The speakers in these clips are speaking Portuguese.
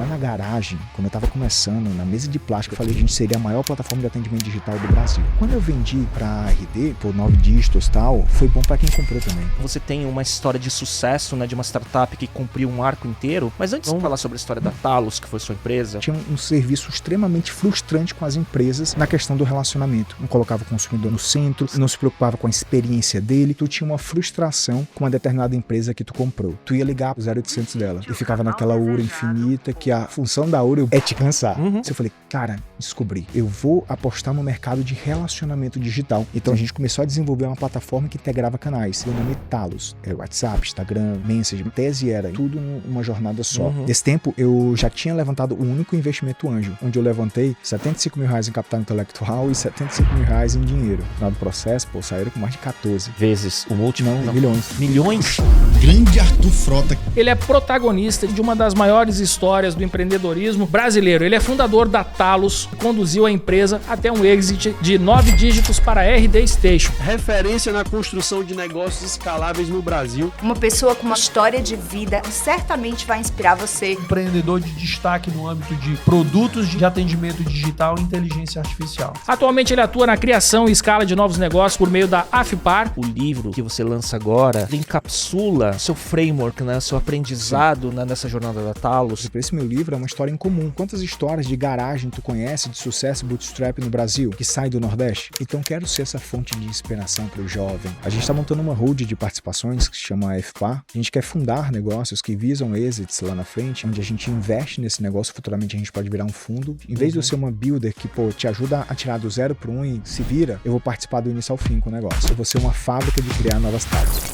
Lá na garagem, quando eu tava começando, na mesa de plástico, eu falei que a gente seria a maior plataforma de atendimento digital do Brasil. Quando eu vendi pra RD, por 9 dígitos e tal, foi bom pra quem comprou também. Você tem uma história de sucesso, né, de uma startup que cumpriu um arco inteiro, mas antes de falar sobre a história da Talos, que foi sua empresa... Tinha um serviço extremamente frustrante com as empresas na questão do relacionamento. Não colocava o consumidor no centro, não se preocupava com a experiência dele, tu tinha uma frustração com uma determinada empresa que tu comprou. Tu ia ligar pro 0800 dela e ficava naquela ura infinita que a função da ura é te cansar. Eu falei, cara, descobri. Eu vou apostar no mercado de relacionamento digital. Então a gente começou a desenvolver uma plataforma que integrava canais. O nome é Talos. Era WhatsApp, Instagram, Messenger. A tese era tudo numa jornada só. Nesse tempo, eu já tinha levantado o único investimento anjo, onde eu levantei R$75 mil em capital intelectual e R$75 mil em dinheiro. No final do processo, pô, saíram com mais de 14. Vezes o múltiplo? Não, milhões. Milhões? Grande Arthur Frota. Ele é protagonista de uma das maiores histórias do empreendedorismo brasileiro. Ele é fundador da Talos, conduziu a empresa até um exit de 9 dígitos para a RD Station. Referência na construção de negócios escaláveis no Brasil. Uma pessoa com uma história de vida que certamente vai inspirar você. Empreendedor de destaque no âmbito de produtos de atendimento digital e inteligência artificial. Atualmente ele atua na criação e escala de novos negócios por meio da AFPAR. O livro que você lança agora encapsula seu framework, né, seu aprendizado, né, nessa jornada da Talos. Esse meu livro é uma história em comum. Quantas histórias de garagem tu conhece de sucesso bootstrap no Brasil, que sai do Nordeste? Então quero ser essa fonte de inspiração para o jovem. A gente está montando uma holding de participações que se chama AFPAR. A gente quer fundar negócios que visam exits lá na frente, onde a gente investe nesse negócio, futuramente a gente pode virar um fundo. Em vez de eu ser uma builder que, pô, te ajuda a tirar do 0 para 1 e se vira, eu vou participar do início ao fim com o negócio. Eu vou ser uma fábrica de criar novas Talos.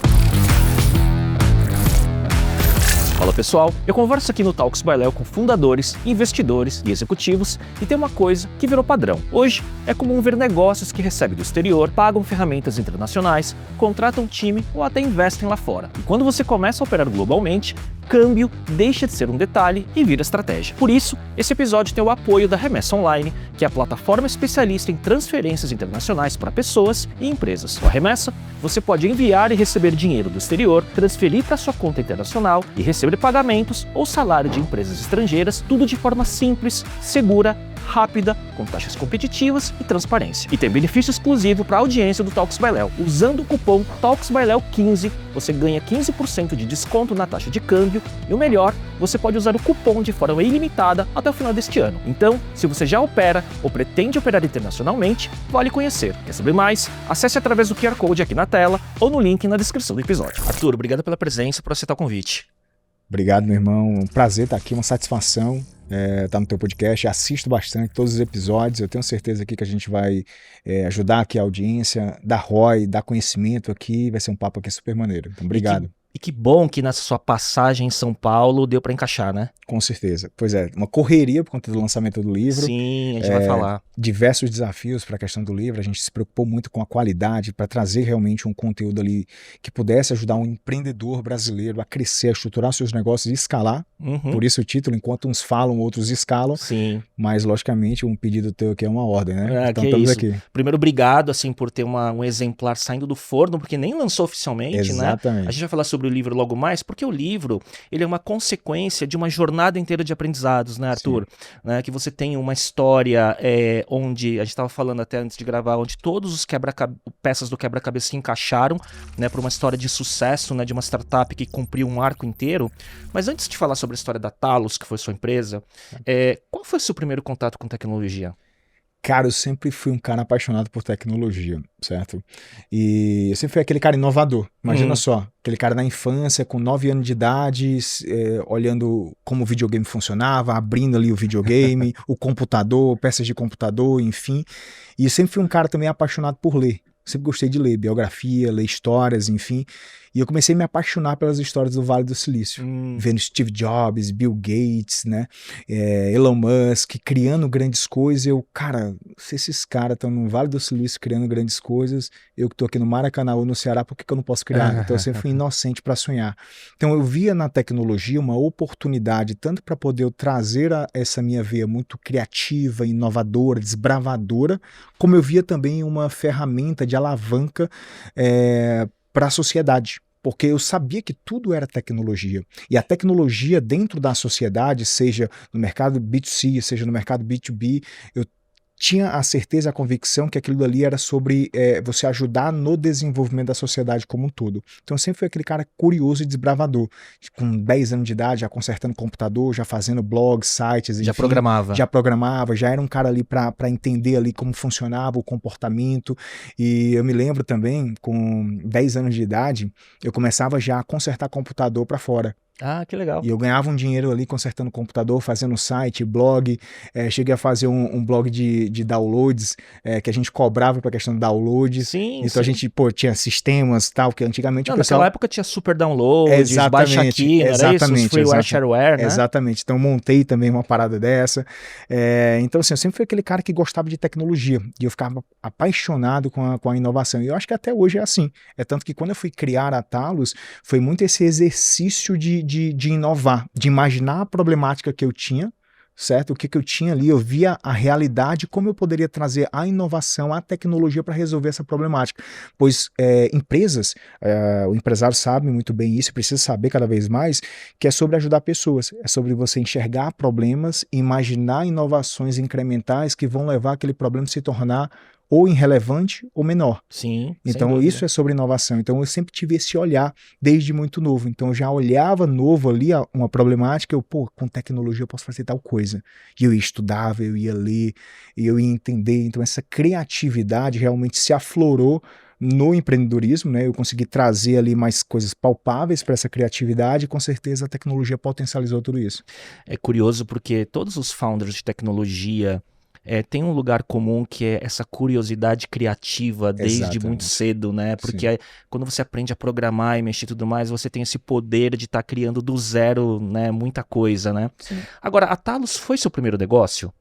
Fala pessoal, eu converso aqui no Talks by Léo com fundadores, investidores e executivos e tem uma coisa que virou padrão. Hoje é comum ver negócios que recebem do exterior, pagam ferramentas internacionais, contratam time ou até investem lá fora. E quando você começa a operar globalmente, câmbio deixa de ser um detalhe e vira estratégia. Por isso, esse episódio tem o apoio da Remessa Online, que é a plataforma especialista em transferências internacionais para pessoas e empresas. Com a Remessa, você pode enviar e receber dinheiro do exterior, transferir para sua conta internacional e receber pagamentos ou salário de empresas estrangeiras, tudo de forma simples, segura, rápida, com taxas competitivas e transparência. E tem benefício exclusivo para a audiência do Talks by Léo. Usando o cupom TalksByLéo15, você ganha 15% de desconto na taxa de câmbio e o melhor, você pode usar o cupom de forma ilimitada até o final deste ano. Então, se você já opera ou pretende operar internacionalmente, vale conhecer. Quer saber mais? Acesse através do QR Code aqui na tela ou no link na descrição do episódio. Arthur, obrigado pela presença e por aceitar o convite. Obrigado, meu irmão. Um prazer estar aqui, uma satisfação estar no teu podcast. Assisto bastante todos os episódios. Eu tenho certeza aqui que a gente vai ajudar aqui a audiência, dar ROI, dar conhecimento aqui. Vai ser um papo aqui super maneiro. Então, obrigado. E que bom que nessa sua passagem em São Paulo deu para encaixar, né? Com certeza. Pois é, uma correria por conta do lançamento do livro. Sim, a gente vai falar. Diversos desafios para a questão do livro. A gente se preocupou muito com a qualidade para trazer realmente um conteúdo ali que pudesse ajudar um empreendedor brasileiro a crescer, a estruturar seus negócios e escalar. Por isso o título, enquanto uns falam, outros escalam. Sim. Mas, logicamente, um pedido teu aqui é uma ordem, né? Então estamos aqui. Primeiro, obrigado assim, por ter um exemplar saindo do forno, porque nem lançou oficialmente, Exatamente. né? A gente vai falar sobre o livro logo mais, porque o livro ele é uma consequência de uma jornada inteira de aprendizados, né, Arthur? Né, que você tem uma história onde, a gente estava falando até antes de gravar, onde todos os peças do quebra-cabeça se encaixaram, né, para uma história de sucesso, né, de uma startup que cumpriu um arco inteiro. Mas antes de falar sobre a história da Talos, que foi sua empresa, qual foi o seu primeiro contato com tecnologia? Cara, eu sempre fui um cara apaixonado por tecnologia, certo? E eu sempre fui aquele cara inovador. Imagina só, aquele cara na infância, com 9 anos de idade, olhando como o videogame funcionava, abrindo ali o videogame, o computador, peças de computador, enfim. E eu sempre fui um cara também apaixonado por ler. Sempre gostei de ler biografia, ler histórias, enfim. E eu comecei a me apaixonar pelas histórias do Vale do Silício. Vendo Steve Jobs, Bill Gates, né? Elon Musk, criando grandes coisas. Eu, cara, se esses caras estão no Vale do Silício criando grandes coisas, eu que estou aqui no Maracanã ou no Ceará, por que eu não posso criar? Então eu sempre fui inocente para sonhar. Então eu via na tecnologia uma oportunidade, tanto para poder eu trazer essa minha veia muito criativa, inovadora, desbravadora, como eu via também uma ferramenta de alavanca para a sociedade. porque eu sabia que tudo era tecnologia. E a tecnologia dentro da sociedade, seja no mercado B2C, seja no mercado B2B, eu tinha a certeza, a convicção que aquilo ali era sobre você ajudar no desenvolvimento da sociedade como um todo. Então eu sempre fui aquele cara curioso e desbravador, com 10 anos de idade, já consertando computador, já fazendo blogs, sites, enfim, Já programava. já programava, já era um cara ali para entender ali como funcionava o comportamento. E eu me lembro também, com 10 anos de idade, eu começava já a consertar computador para fora. Ah, que legal. E eu ganhava um dinheiro ali consertando o computador, fazendo site, blog. Cheguei a fazer um blog de downloads, que a gente cobrava para a questão do download. Sim, então a sim. gente, tinha sistemas tal, que antigamente Não, o pessoal... naquela época tinha super downloads, baixa aqui, não era isso? Os freeware, shareware, né? Exatamente. Então montei também uma parada dessa. Então assim, eu sempre fui aquele cara que gostava de tecnologia. E eu ficava apaixonado com a inovação. E eu acho que até hoje é assim. É tanto que quando eu fui criar a Talos, foi muito esse exercício de inovar, de imaginar a problemática que eu tinha, certo? O que eu tinha ali, eu via a realidade, como eu poderia trazer a inovação, a tecnologia para resolver essa problemática. Pois empresas, o empresário sabe muito bem isso, precisa saber cada vez mais, que é sobre ajudar pessoas, é sobre você enxergar problemas, imaginar inovações incrementais que vão levar aquele problema a se tornar ou irrelevante ou menor. Sim. Então isso é sobre inovação. Então eu sempre tive esse olhar desde muito novo. Então eu já olhava novo ali uma problemática, com tecnologia eu posso fazer tal coisa. E eu estudava, eu ia ler, eu ia entender. Então essa criatividade realmente se aflorou no empreendedorismo, né? Eu consegui trazer ali mais coisas palpáveis para essa criatividade e com certeza a tecnologia potencializou tudo isso. É curioso porque todos os founders de tecnologia tem um lugar comum que é essa curiosidade criativa desde Exatamente. muito cedo, né? Porque quando você aprende a programar e mexer e tudo mais, você tem esse poder de estar criando do zero, né? Muita coisa, né? Sim. Agora, a Talos foi seu primeiro negócio?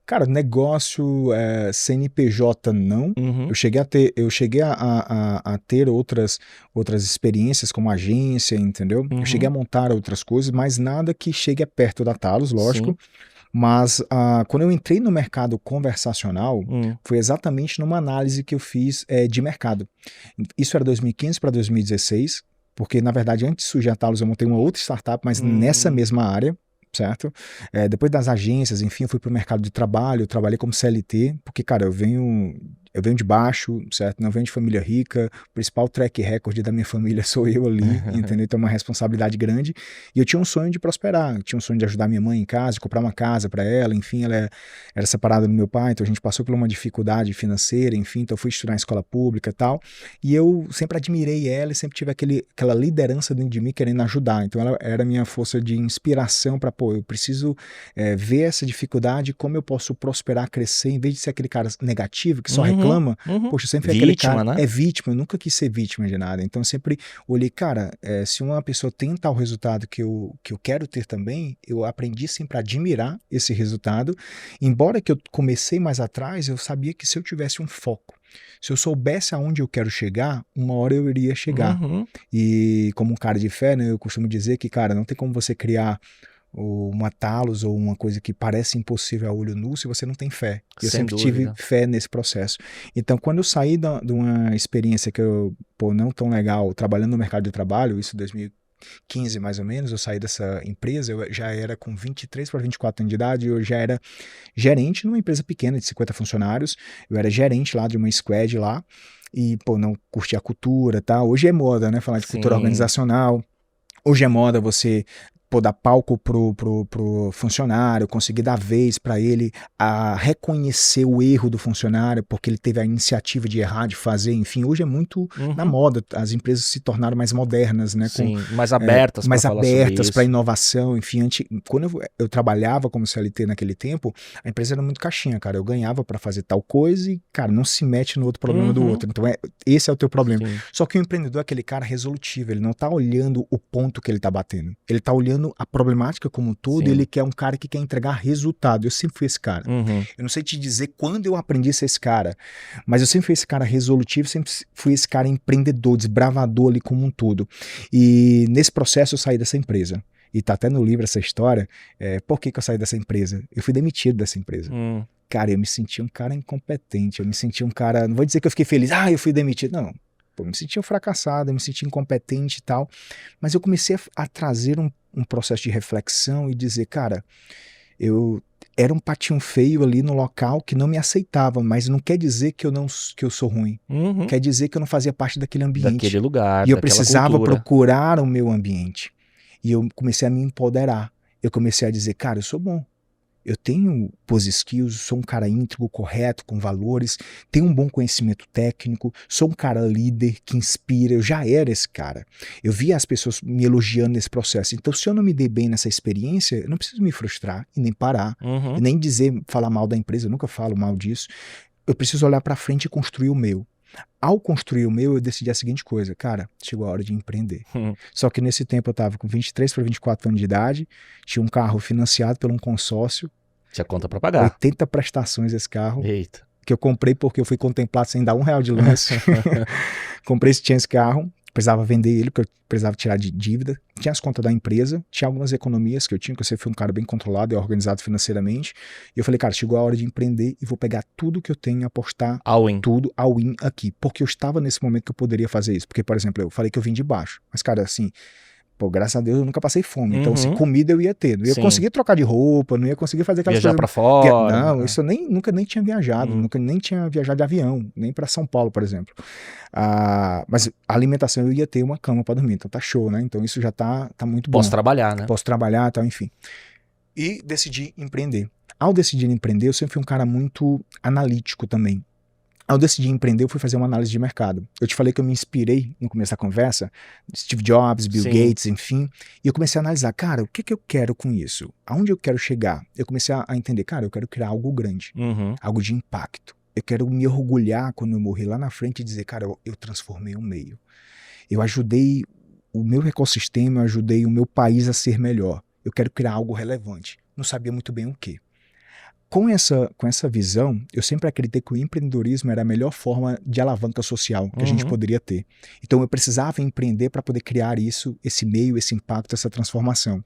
Cara, negócio CNPJ não. Uhum. Eu cheguei a ter outras experiências como agência, entendeu? Uhum. Eu cheguei a montar outras coisas, mas nada que chegue perto da Talos, lógico. Sim. Mas quando eu entrei no mercado conversacional, foi exatamente numa análise que eu fiz de mercado. Isso era 2015 para 2016, porque na verdade antes de surgir a Talos eu montei uma outra startup, mas nessa mesma área, certo? Depois das agências, enfim, eu fui para o mercado de trabalho, eu trabalhei como CLT, porque, cara, eu venho de baixo, certo? Não venho de família rica, o principal track record da minha família sou eu ali, entendeu? Então é uma responsabilidade grande, e eu tinha um sonho de prosperar, eu tinha um sonho de ajudar minha mãe em casa, de comprar uma casa para ela, enfim, ela era separada do meu pai, então a gente passou por uma dificuldade financeira, enfim, então eu fui estudar em escola pública e tal, e eu sempre admirei ela e sempre tive aquela liderança dentro de mim querendo ajudar, então ela era a minha força de inspiração para, eu preciso ver essa dificuldade, como eu posso prosperar, crescer, em vez de ser aquele cara negativo que só reclama, poxa, eu sempre fui aquele cara, né? É vítima, eu nunca quis ser vítima de nada, então eu sempre olhei, cara, se uma pessoa tem tal resultado que eu quero ter também, eu aprendi sempre a admirar esse resultado, embora que eu comecei mais atrás, eu sabia que se eu tivesse um foco, se eu soubesse aonde eu quero chegar, uma hora eu iria chegar, e como um cara de fé, né, eu costumo dizer que, cara, não tem como você criar uma Talos ou uma coisa que parece impossível a olho nu se você não tem fé. Eu sempre tive fé nesse processo. Então, quando eu saí de uma experiência que eu, não tão legal, trabalhando no mercado de trabalho, isso em 2015 mais ou menos, eu saí dessa empresa, eu já era com 23 para 24 anos de idade, eu já era gerente numa empresa pequena de 50 funcionários, eu era gerente lá de uma squad lá, e, não curtia a cultura, tá? Hoje é moda, né, falar de cultura organizacional, hoje é moda você dar palco pro funcionário, conseguir dar vez para ele a reconhecer o erro do funcionário, porque ele teve a iniciativa de errar, de fazer, enfim, hoje é muito na moda, as empresas se tornaram mais modernas, né? Sim, mais abertas para inovação, enfim, quando eu trabalhava como CLT naquele tempo, a empresa era muito caixinha, cara, eu ganhava para fazer tal coisa e, cara, não se mete no outro problema do outro, então esse é o teu problema. Sim. Só que o empreendedor é aquele cara resolutivo, ele não tá olhando o ponto que ele tá batendo, ele tá olhando a problemática como um todo, e ele quer um cara que quer entregar resultado. Eu sempre fui esse cara. Eu não sei te dizer quando eu aprendi a ser esse cara, mas eu sempre fui esse cara resolutivo, sempre fui esse cara empreendedor, desbravador ali como um todo. E nesse processo eu saí dessa empresa. E tá até no livro essa história. Por que eu saí dessa empresa? Eu fui demitido dessa empresa. Cara, eu me senti um cara incompetente, eu me senti um cara, não vou dizer que eu fiquei feliz, eu fui demitido, não. Pô, eu me sentia um fracassado, eu me sentia incompetente e tal. Mas eu comecei a trazer um processo de reflexão e dizer, cara, eu era um patinho feio ali no local que não me aceitava, mas não quer dizer que eu sou ruim. Quer dizer que eu não fazia parte daquele ambiente. Daquele lugar, E eu daquela precisava cultura. procurar o meu ambiente. E eu comecei a me empoderar. Eu comecei a dizer, cara, eu sou bom. Eu tenho pose skills, sou um cara íntegro, correto, com valores, tenho um bom conhecimento técnico, sou um cara líder que inspira, eu já era esse cara. Eu via as pessoas me elogiando nesse processo. Então, se eu não me dei bem nessa experiência, eu não preciso me frustrar e nem parar, e nem falar mal da empresa, eu nunca falo mal disso. Eu preciso olhar para frente e construir o meu. Ao construir o meu, eu decidi a seguinte coisa, cara, chegou a hora de empreender. Só que nesse tempo eu estava com 23 para 24 anos de idade, tinha um carro financiado por um consórcio, Tinha conta pra pagar. 80 prestações esse carro, Eita. que eu comprei porque eu fui contemplado sem dar R$1 de lance. Tinha esse carro, precisava vender ele porque eu precisava tirar de dívida, tinha as contas da empresa, tinha algumas economias que eu tinha, que eu sempre fui um cara bem controlado e organizado financeiramente, e eu falei, cara, chegou a hora de empreender e vou pegar tudo que eu tenho e apostar tudo all in aqui, porque eu estava nesse momento que eu poderia fazer isso, porque, por exemplo, eu falei que eu vim de baixo, mas, cara, assim, pô, graças a Deus eu nunca passei fome, então, assim, comida eu ia ter, não ia conseguir trocar de roupa, não ia conseguir fazer aquelas Viajar coisas... pra fora. Não, isso eu nunca nem tinha viajado, nunca nem tinha viajado de avião, nem para São Paulo, por exemplo. Mas a alimentação eu ia ter uma cama para dormir, então tá show, né? Então isso já tá muito bom. Posso trabalhar, né? Posso trabalhar e tal, enfim. E decidi empreender. Ao decidir empreender, eu sempre fui um cara muito analítico também. Ao decidir empreender, eu fui fazer uma análise de mercado. Eu te falei que eu me inspirei no começo da conversa, Steve Jobs, Bill Gates, enfim, e eu comecei a analisar, cara, o que eu quero com isso? Aonde eu quero chegar? Eu comecei a entender, cara, eu quero criar algo grande, algo de impacto. Eu quero me orgulhar quando eu morrer lá na frente e dizer, cara, eu transformei um meio. Eu ajudei o meu ecossistema, eu ajudei o meu país a ser melhor. Eu quero criar algo relevante. Não sabia muito bem o quê. Com essa visão, eu sempre acreditei que o empreendedorismo era a melhor forma de alavanca social que a gente poderia ter. Então eu precisava empreender para poder criar isso, esse meio, esse impacto, essa transformação.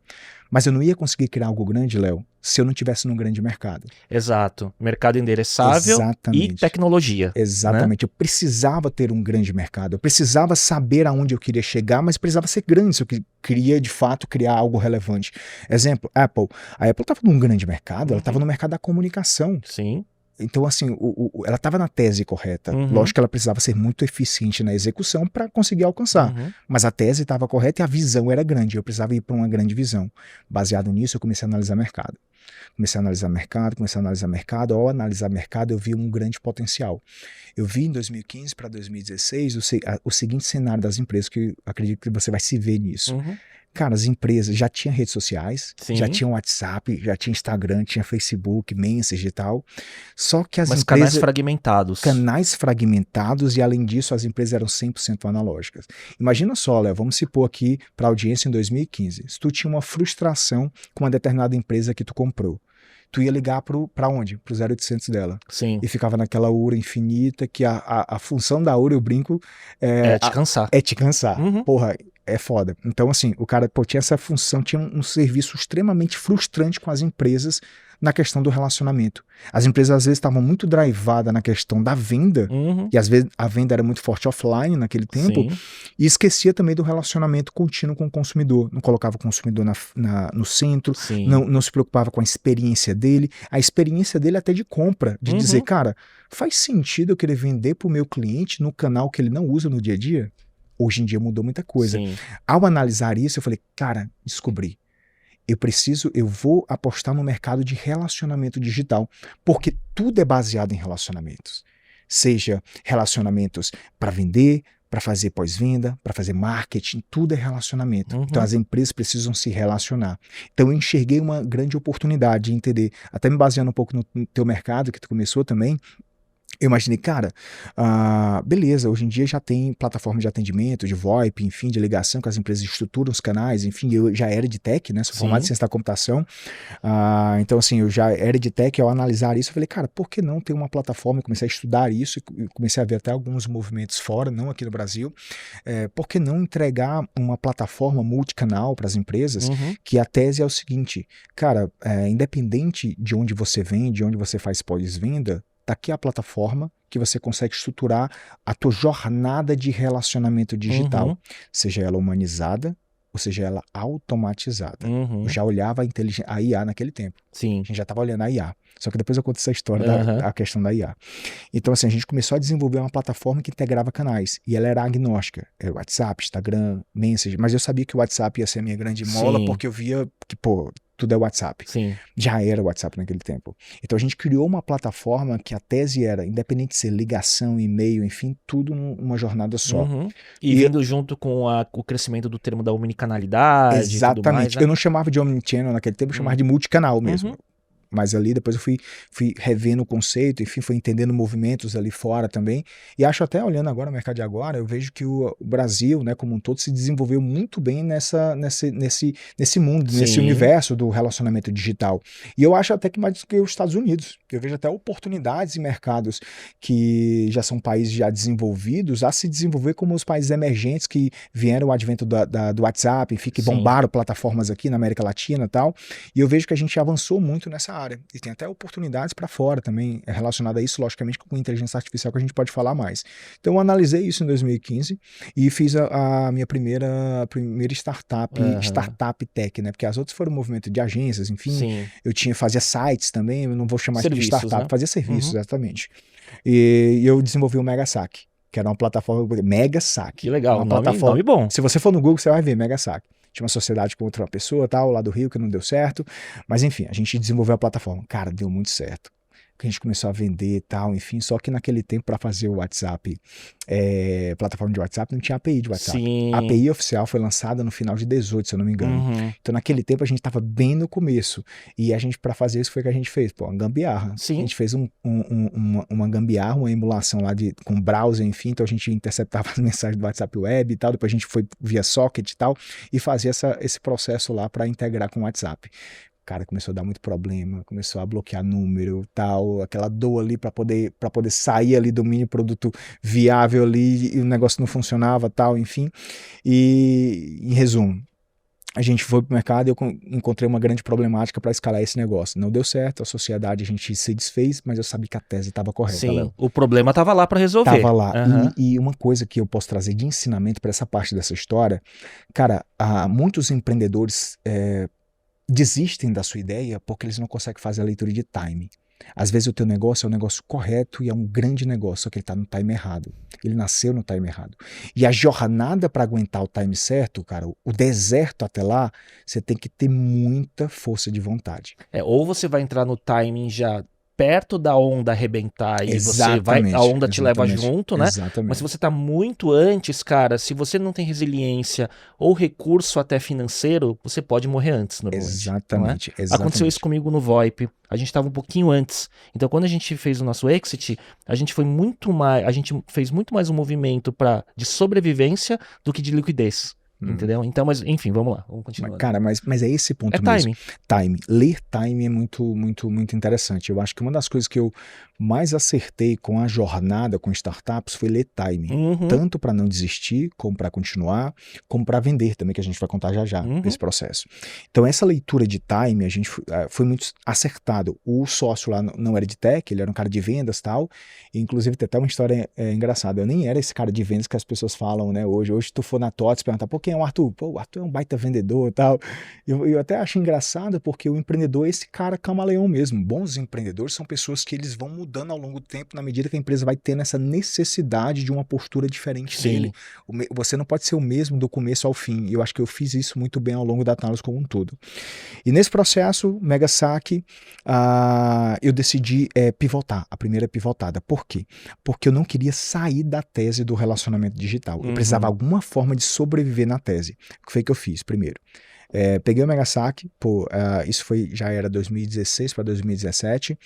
Mas eu não ia conseguir criar algo grande, Léo, se eu não tivesse num grande mercado. Exato. Mercado endereçável e tecnologia. Exatamente. Né? Eu precisava ter um grande mercado. Eu precisava saber aonde eu queria chegar, mas precisava ser grande se eu queria, de fato, criar algo relevante. Exemplo, Apple. A Apple estava num grande mercado, ela estava no mercado da comunicação. Sim. Então, assim, ela estava na tese correta. Lógico que ela precisava ser muito eficiente na execução para conseguir alcançar. Mas a tese estava correta e a visão era grande. Eu precisava ir para uma grande visão. Baseado nisso, eu comecei a analisar mercado. Comecei a analisar mercado. Ao analisar mercado, eu vi um grande potencial. Eu vi em 2015 para 2016 o seguinte cenário das empresas, que eu acredito que você vai se ver nisso. Cara, as empresas já tinham redes sociais, já tinham WhatsApp, já tinha Instagram, tinha Facebook, Messenger e tal. Só que as empresas... canais fragmentados. Canais fragmentados e, além disso, as empresas eram 100% analógicas. Imagina só, Léo, vamos supor aqui para a audiência em 2015. Se tu tinha uma frustração com uma determinada empresa que tu comprou, tu ia ligar para onde? Pro 0800 dela. Sim. E ficava naquela URA infinita, que a função da URA, eu brinco... É te cansar. É te cansar. Porra, é foda. Então, assim, o cara tinha essa função, tinha um serviço extremamente frustrante com as empresas na questão do relacionamento. As empresas, às vezes, estavam muito drivadas na questão da venda, e às vezes a venda era muito forte offline naquele tempo, e esquecia também do relacionamento contínuo com o consumidor. Não colocava o consumidor no centro, não se preocupava com a experiência dele, até de compra, de dizer, cara, faz sentido eu querer vender para o meu cliente no canal que ele não usa no dia a dia? Hoje em dia mudou muita coisa. Ao analisar isso, eu falei, cara, descobri. Eu vou apostar no mercado de relacionamento digital, porque tudo é baseado em relacionamentos. Seja relacionamentos para vender, para fazer pós-venda, para fazer marketing, tudo é relacionamento. Então as empresas precisam se relacionar. Então eu enxerguei uma grande oportunidade de entender, até me baseando um pouco no teu mercado, que tu começou também. Eu imaginei, cara, beleza, hoje em dia já tem plataforma de atendimento, de VoIP, enfim, de ligação, que as empresas estruturam os canais, enfim, eu já era de tech, né, sou formado em ciência da computação, então assim, eu já era de tech. Ao analisar isso, eu falei, cara, por que não ter uma plataforma? Eu comecei a estudar isso e comecei a ver até alguns movimentos fora, não aqui no Brasil, por que não entregar uma plataforma multicanal para as empresas, que a tese é o seguinte, cara, independente de onde você vende, de onde você faz pós-venda, tá aqui a plataforma que você consegue estruturar a tua jornada de relacionamento digital, seja ela humanizada ou seja ela automatizada. Eu já olhava a IA naquele tempo. Sim. A gente já estava olhando a IA. Só que depois eu conto essa história da questão da IA. Então, assim, a gente começou a desenvolver uma plataforma que integrava canais. E ela era agnóstica. Era WhatsApp, Instagram, Messenger. Mas eu sabia que o WhatsApp ia ser a minha grande mola, porque eu via que, pô, tudo é WhatsApp. Sim. Já era WhatsApp naquele tempo. Então a gente criou uma plataforma que a tese era, independente de ser ligação, e-mail, enfim, tudo numa jornada só. E vindo junto com o crescimento do termo da omnicanalidade. Exatamente. E tudo mais, né? Eu não chamava de omnichannel naquele tempo, eu chamava de multicanal mesmo. Mas ali depois eu fui revendo o conceito, enfim, fui entendendo movimentos ali fora também. E acho até, olhando agora o mercado de agora, eu vejo que o Brasil, né, como um todo, se desenvolveu muito bem nesse mundo, nesse universo do relacionamento digital. E eu acho até que mais do que os Estados Unidos. Eu vejo até oportunidades em mercados que já são países já desenvolvidos a se desenvolver como os países emergentes que vieram o advento do WhatsApp, enfim, que bombaram plataformas aqui na América Latina e tal. E eu vejo que a gente avançou muito nessa área. E tem até oportunidades para fora também relacionada a isso, logicamente com inteligência artificial, que a gente pode falar mais. Então eu analisei isso em 2015 e fiz a minha primeira startup tech, né? Porque as outras foram um movimento de agências, enfim. Eu fazia sites também, eu não vou chamar de startup, né? Fazia serviços, exatamente. E eu desenvolvi o Megasac, que era uma plataforma Megasac. Que legal, uma plataforma, nome bom. Se você for no Google, você vai ver Megasac. Tinha uma sociedade com outra pessoa, tal, lá do Rio, que não deu certo. Mas enfim, a gente desenvolveu a plataforma. Cara, deu muito certo. A gente começou a vender e tal, enfim. Só que naquele tempo, para fazer o WhatsApp, plataforma de WhatsApp, não tinha API de WhatsApp. Sim. A API oficial foi lançada no final de 18, se eu não me engano. Então naquele tempo a gente estava bem no começo. E a gente, para fazer isso, foi o que a gente fez. Pô, uma gambiarra. Sim. A gente fez uma gambiarra, uma emulação lá com browser, enfim. Então a gente interceptava as mensagens do WhatsApp Web e tal. Depois a gente foi via socket e tal. E fazia esse processo lá para integrar com o WhatsApp. Cara, começou a dar muito problema, começou a bloquear número, tal, aquela dor ali para poder sair ali do mini produto viável ali, e o negócio não funcionava, tal, enfim. E, em resumo, a gente foi pro mercado e eu encontrei uma grande problemática para escalar esse negócio. Não deu certo, a sociedade a gente se desfez, mas eu sabia que a tese estava correta. Sim, Léo. o problema estava lá para resolver. Tava lá. E uma coisa que eu posso trazer de ensinamento para essa parte dessa história, cara, muitos empreendedores desistem da sua ideia porque eles não conseguem fazer a leitura de time. Às vezes o teu negócio é um negócio correto e é um grande negócio, só que ele está no time errado. Ele nasceu no time errado. E a jornada para aguentar o time certo, cara, o deserto até lá, você tem que ter muita força de vontade. Ou você vai entrar no timing já perto da onda arrebentar e a onda te leva junto, né? Exatamente. Mas se você tá muito antes, cara, se você não tem resiliência ou recurso até financeiro, você pode morrer antes, normalmente. Exatamente. Aconteceu isso comigo no VoIP. A gente estava um pouquinho antes. Então, quando a gente fez o nosso exit, a gente fez muito mais um movimento de sobrevivência do que de liquidez. Entendeu? Então, mas enfim, vamos lá, vamos continuar. Cara, mas é esse ponto mesmo. Time. Ler time é muito, muito, muito interessante. Eu acho que uma das coisas que eu mais acertei com a jornada com startups foi ler time. Tanto para não desistir, como para continuar, como para vender também, que a gente vai contar já nesse processo. Então, essa leitura de time, a gente foi muito acertado. O sócio lá não era de tech, ele era um cara de vendas e tal. E, inclusive, tem até uma história engraçada. Eu nem era esse cara de vendas que as pessoas falam, né, hoje. Hoje, tu for na TOTS perguntar, por quem é o Arthur? Pô, o Arthur é um baita vendedor e tal. Eu até acho engraçado porque o empreendedor é esse cara camaleão mesmo. Bons empreendedores são pessoas que eles vão mudando ao longo do tempo na medida que a empresa vai tendo essa necessidade de uma postura diferente dele. Você não pode ser o mesmo do começo ao fim. E eu acho que eu fiz isso muito bem ao longo da Talos como um todo. E nesse processo, Megasac, eu decidi pivotar, a primeira pivotada. Por quê? Porque eu não queria sair da tese do relacionamento digital. Eu precisava de alguma forma de sobreviver na tese. O que foi que eu fiz primeiro? Peguei o Megasac, isso já era 2016 para 2017,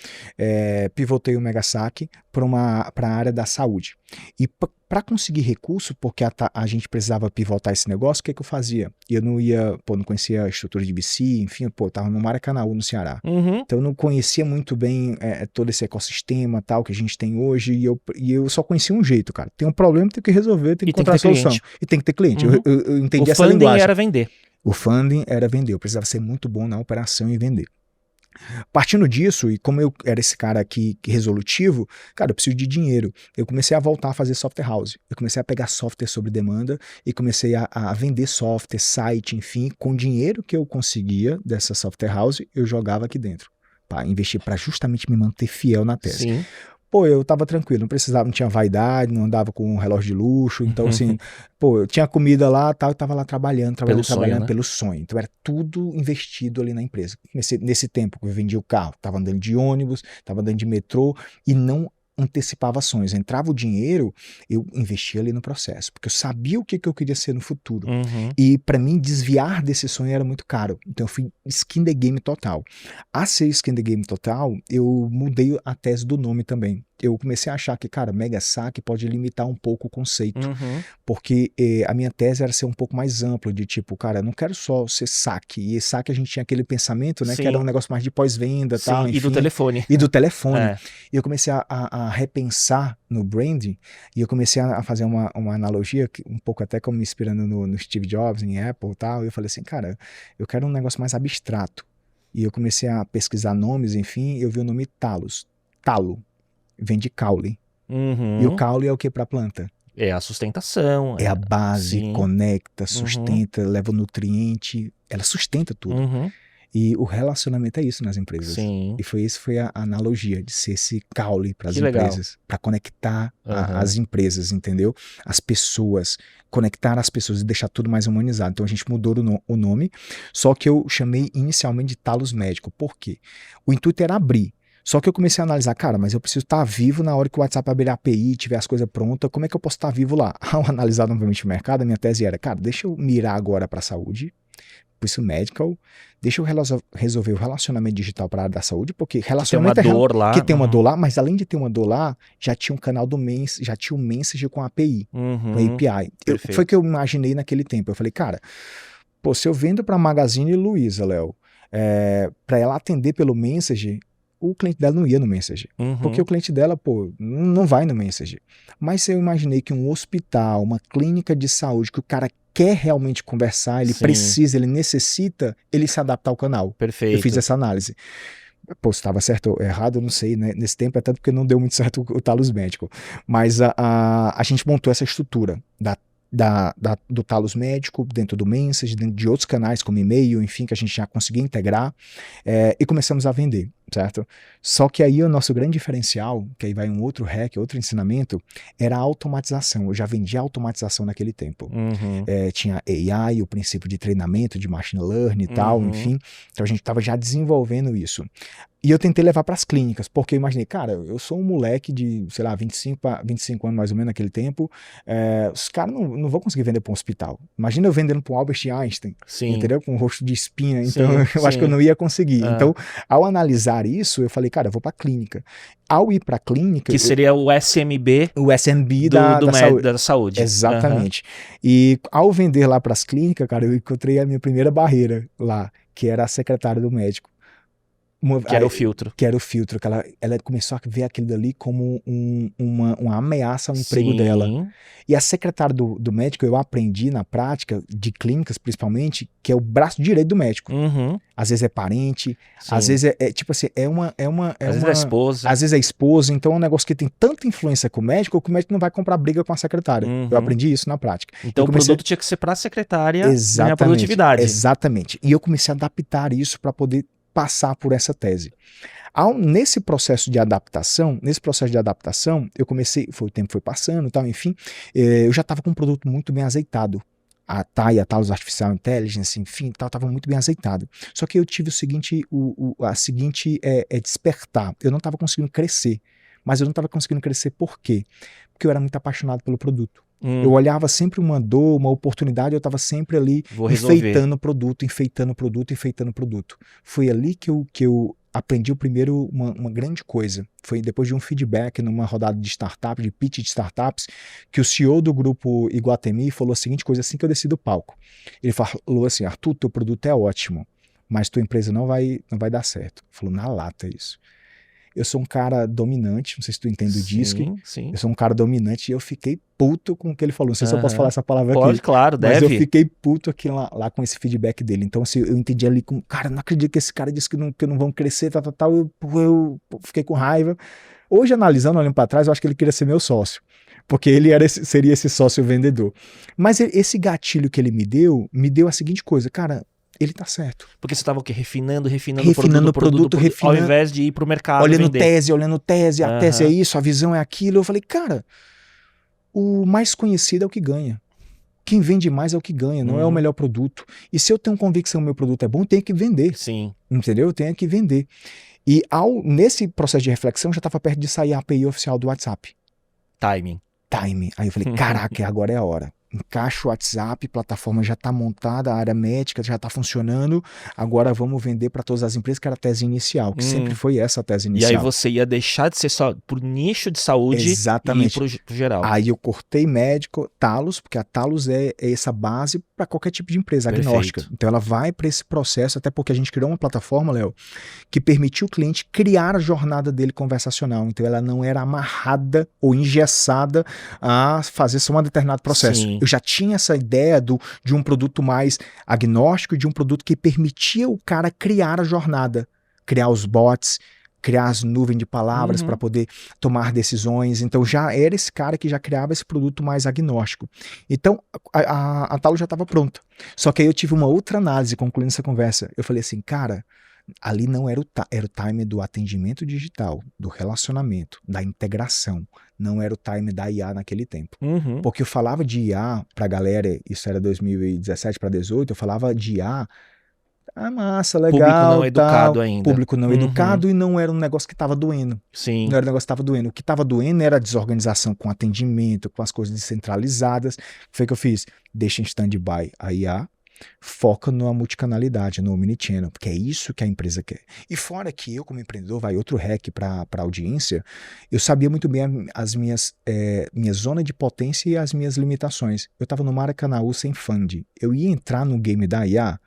pivotei o Megasac para a área da saúde. E para conseguir recurso, porque a gente precisava pivotar esse negócio, o que eu fazia? Eu não conhecia a estrutura de BC, enfim, estava no Maracanaú, no Ceará. Então eu não conhecia muito bem todo esse ecossistema tal que a gente tem hoje, e eu só conhecia um jeito, cara. Tem um problema, tem que resolver, tem que encontrar a solução. E tem que ter cliente. Eu entendi essa linguagem. O funding era vender. O funding era vender, eu precisava ser muito bom na operação e vender. Partindo disso, e como eu era esse cara aqui resolutivo, cara, eu preciso de dinheiro. Eu comecei a voltar a fazer software house. Eu comecei a pegar software sob demanda e comecei a vender software, site, enfim, com o dinheiro que eu conseguia dessa software house, eu jogava aqui dentro. Investir para justamente me manter fiel na tese. Sim. Pô, eu tava tranquilo, não precisava, não tinha vaidade, não andava com um relógio de luxo, então assim, pô, eu tinha comida lá, tal, eu tava lá trabalhando Pelo sonho, né? pelo sonho. Então era tudo investido ali na empresa. Nesse tempo que eu vendia o carro, tava andando de ônibus, tava andando de metrô e não antecipava ações. Entrava o dinheiro, eu investia ali no processo, porque eu sabia o que eu queria ser no futuro. Uhum. E para mim, desviar desse sonho era muito caro. Então eu fui skin the game total. A ser skin the game total, eu mudei a tese do nome também. Eu comecei a achar que, cara, mega saque pode limitar um pouco o conceito. Uhum. Porque a minha tese era ser um pouco mais amplo, de tipo, cara, eu não quero só ser saque. E saque a gente tinha aquele pensamento, né, Sim. que era um negócio mais de pós-venda, Sim, tal, e do enfim. telefone. E do telefone. É. E eu comecei a repensar no branding, e eu comecei a fazer uma analogia, um pouco até como me inspirando no Steve Jobs, em Apple e tal, e eu falei assim, cara, eu quero um negócio mais abstrato. E eu comecei a pesquisar nomes, enfim, e eu vi o nome Talos. Talo. Vem de caule. Uhum. E o caule é o que para a planta? É a sustentação. É a base, Sim. conecta, sustenta, leva o nutriente, ela sustenta tudo. Uhum. E o relacionamento é isso nas empresas. Sim. E foi a analogia de ser esse caule para as Que legal. empresas, para conectar Uhum. as empresas, entendeu? As pessoas, conectar as pessoas e deixar tudo mais humanizado. Então a gente mudou o nome, só que eu chamei inicialmente de Talos Médico. Por quê? O intuito era abrir. Só que eu comecei a analisar, cara, mas eu preciso estar vivo na hora que o WhatsApp abrir a API, tiver as coisas prontas, como é que eu posso estar vivo lá? Ao analisar novamente o mercado, a minha tese era, cara, deixa eu mirar agora para a saúde, por isso medical, deixa eu resolver o relacionamento digital para a área da saúde, porque relacionamento tem uma dor lá. que tem uma dor lá, mas além de ter uma dor lá, já tinha um canal do já tinha um message com a API, Uhum. com a API. Foi o que eu imaginei naquele tempo. Eu falei, cara, pô, se eu vendo para a Magazine Luiza, Léo, para ela atender pelo message, o cliente dela não ia no Messenger, porque o cliente dela, pô, não vai no Messenger. Mas se eu imaginei que um hospital, uma clínica de saúde, que o cara quer realmente conversar, ele precisa, ele necessita, ele se adaptar ao canal. Perfeito. Eu fiz essa análise. Pô, se estava certo ou errado, eu não sei, né? Nesse tempo é tanto porque não deu muito certo o Talos Médico. Mas a gente montou essa estrutura do Talos Médico, dentro do Message, dentro de outros canais como e-mail, enfim, que a gente já conseguia integrar, e começamos a vender, certo? Só que aí o nosso grande diferencial, que aí vai um outro hack, outro ensinamento, era a automatização. Eu já vendia automatização naquele tempo. Tinha AI, o princípio de treinamento, de machine learning e tal, enfim. Então a gente estava já desenvolvendo isso. E eu tentei levar para as clínicas, porque eu imaginei, cara, eu sou um moleque de, sei lá, 25 anos mais ou menos naquele tempo, os caras não vão conseguir vender para um hospital. Imagina eu vendendo para um Albert Einstein, entendeu? Com um rosto de espinha, então eu acho que eu não ia conseguir. Então, ao analisar isso, eu falei, cara, eu vou para a clínica. Ao ir para a clínica... Que seria o SMB... O SMB da saúde. Exatamente. E ao vender lá para as clínicas, cara, eu encontrei a minha primeira barreira lá, que era a secretária do médico. Que era o filtro. Que era o filtro, que ela começou a ver aquilo dali como uma ameaça ao emprego dela. E a secretária do médico, eu aprendi na prática, de clínicas principalmente, que é o braço direito do médico. Às vezes é parente, às vezes tipo assim, às vezes é esposa. Às vezes é esposa, então é um negócio que tem tanta influência com o médico que o médico não vai comprar briga com a secretária. Eu aprendi isso na prática. Então o produto tinha que ser para a secretária ganhar produtividade. Exatamente. E eu comecei a adaptar isso para poder passar por essa tese. Nesse processo de adaptação, o tempo foi passando, tal, enfim, eu já estava com um produto muito bem azeitado. A TAI, a Talos Artificial Intelligence, enfim, estava muito bem azeitado. Só que eu tive a seguinte despertar. Eu não estava conseguindo crescer. Mas eu não estava conseguindo crescer por quê? Porque eu era muito apaixonado pelo produto. Eu olhava sempre uma dor, uma oportunidade, eu estava sempre ali enfeitando o produto. Foi ali que eu aprendi uma grande coisa. Foi depois de um feedback numa rodada de startup, de pitch de startups, que o CEO do grupo Iguatemi falou a seguinte coisa assim que eu desci do palco. Ele falou assim, Arthur, teu produto é ótimo, mas tua empresa não vai dar certo. Falou na lata isso. eu sou um cara dominante, não sei se tu entende o disco. Sim. Eu sou um cara dominante e eu fiquei puto com o que ele falou. Não sei se eu posso falar essa palavra aqui. Pode, claro, mas deve. eu fiquei puto aqui lá com esse feedback dele. Então, assim, eu entendi ali com, cara, não acredito que esse cara disse que não vão crescer, tal. Eu fiquei com raiva. Hoje, analisando, olhando para trás, eu acho que ele queria ser meu sócio. Porque ele seria esse sócio vendedor. Mas esse gatilho que ele me deu a seguinte coisa, cara, ele tá certo. Porque você estava o quê? Refinando o produto, ao invés de ir pro mercado olhando vender. tese, a tese é isso, a visão é aquilo. Eu falei, cara, o mais conhecido é o que ganha. Quem vende mais é o que ganha, não é o melhor produto. E se eu tenho convicção que o meu produto é bom, eu tenho que vender. Sim. Entendeu? Eu tenho que vender. E nesse processo de reflexão, já estava perto de sair a API oficial do WhatsApp. Timing. Aí eu falei, caraca, agora é a hora. Encaixa o WhatsApp, plataforma já está montada, a área médica já está funcionando, agora vamos vender para todas as empresas, que era a tese inicial, que sempre foi essa a tese inicial. E aí você ia deixar de ser só por nicho de saúde. Exatamente. E ir pro geral. Aí eu cortei médico, Talos, porque a Talos é essa base para qualquer tipo de empresa agnóstica. Então ela vai para esse processo, até porque a gente criou uma plataforma, Léo, que permitiu o cliente criar a jornada dele conversacional. Então ela não era amarrada ou engessada a fazer só um determinado processo. Sim. Eu já tinha essa ideia de um produto mais agnóstico, de um produto que permitia o cara criar a jornada, criar os bots, criar as nuvens de palavras para poder tomar decisões. Então já era esse cara que já criava esse produto mais agnóstico. Então a Talos já estava pronta. Só que aí eu tive uma outra análise concluindo essa conversa. Eu falei assim, cara, ali não era o time do atendimento digital, do relacionamento, da integração. Não era o time da IA naquele tempo. Porque eu falava de IA pra galera, isso era 2017 para 2018, eu falava de IA, massa, legal. Público não educado ainda. Público não educado, e não era um negócio que estava doendo. Sim. Não era um negócio que estava doendo. O que estava doendo era a desorganização com atendimento, com as coisas descentralizadas. O que foi que eu fiz? Deixa em stand-by a IA, foca na multicanalidade, no omnichannel, porque é isso que a empresa quer. E fora que eu, como empreendedor, vai outro hack para a audiência, eu sabia muito bem as minha zona de potência e as minhas limitações. Eu estava no Maracanaú sem fund. Eu ia entrar no game da IA,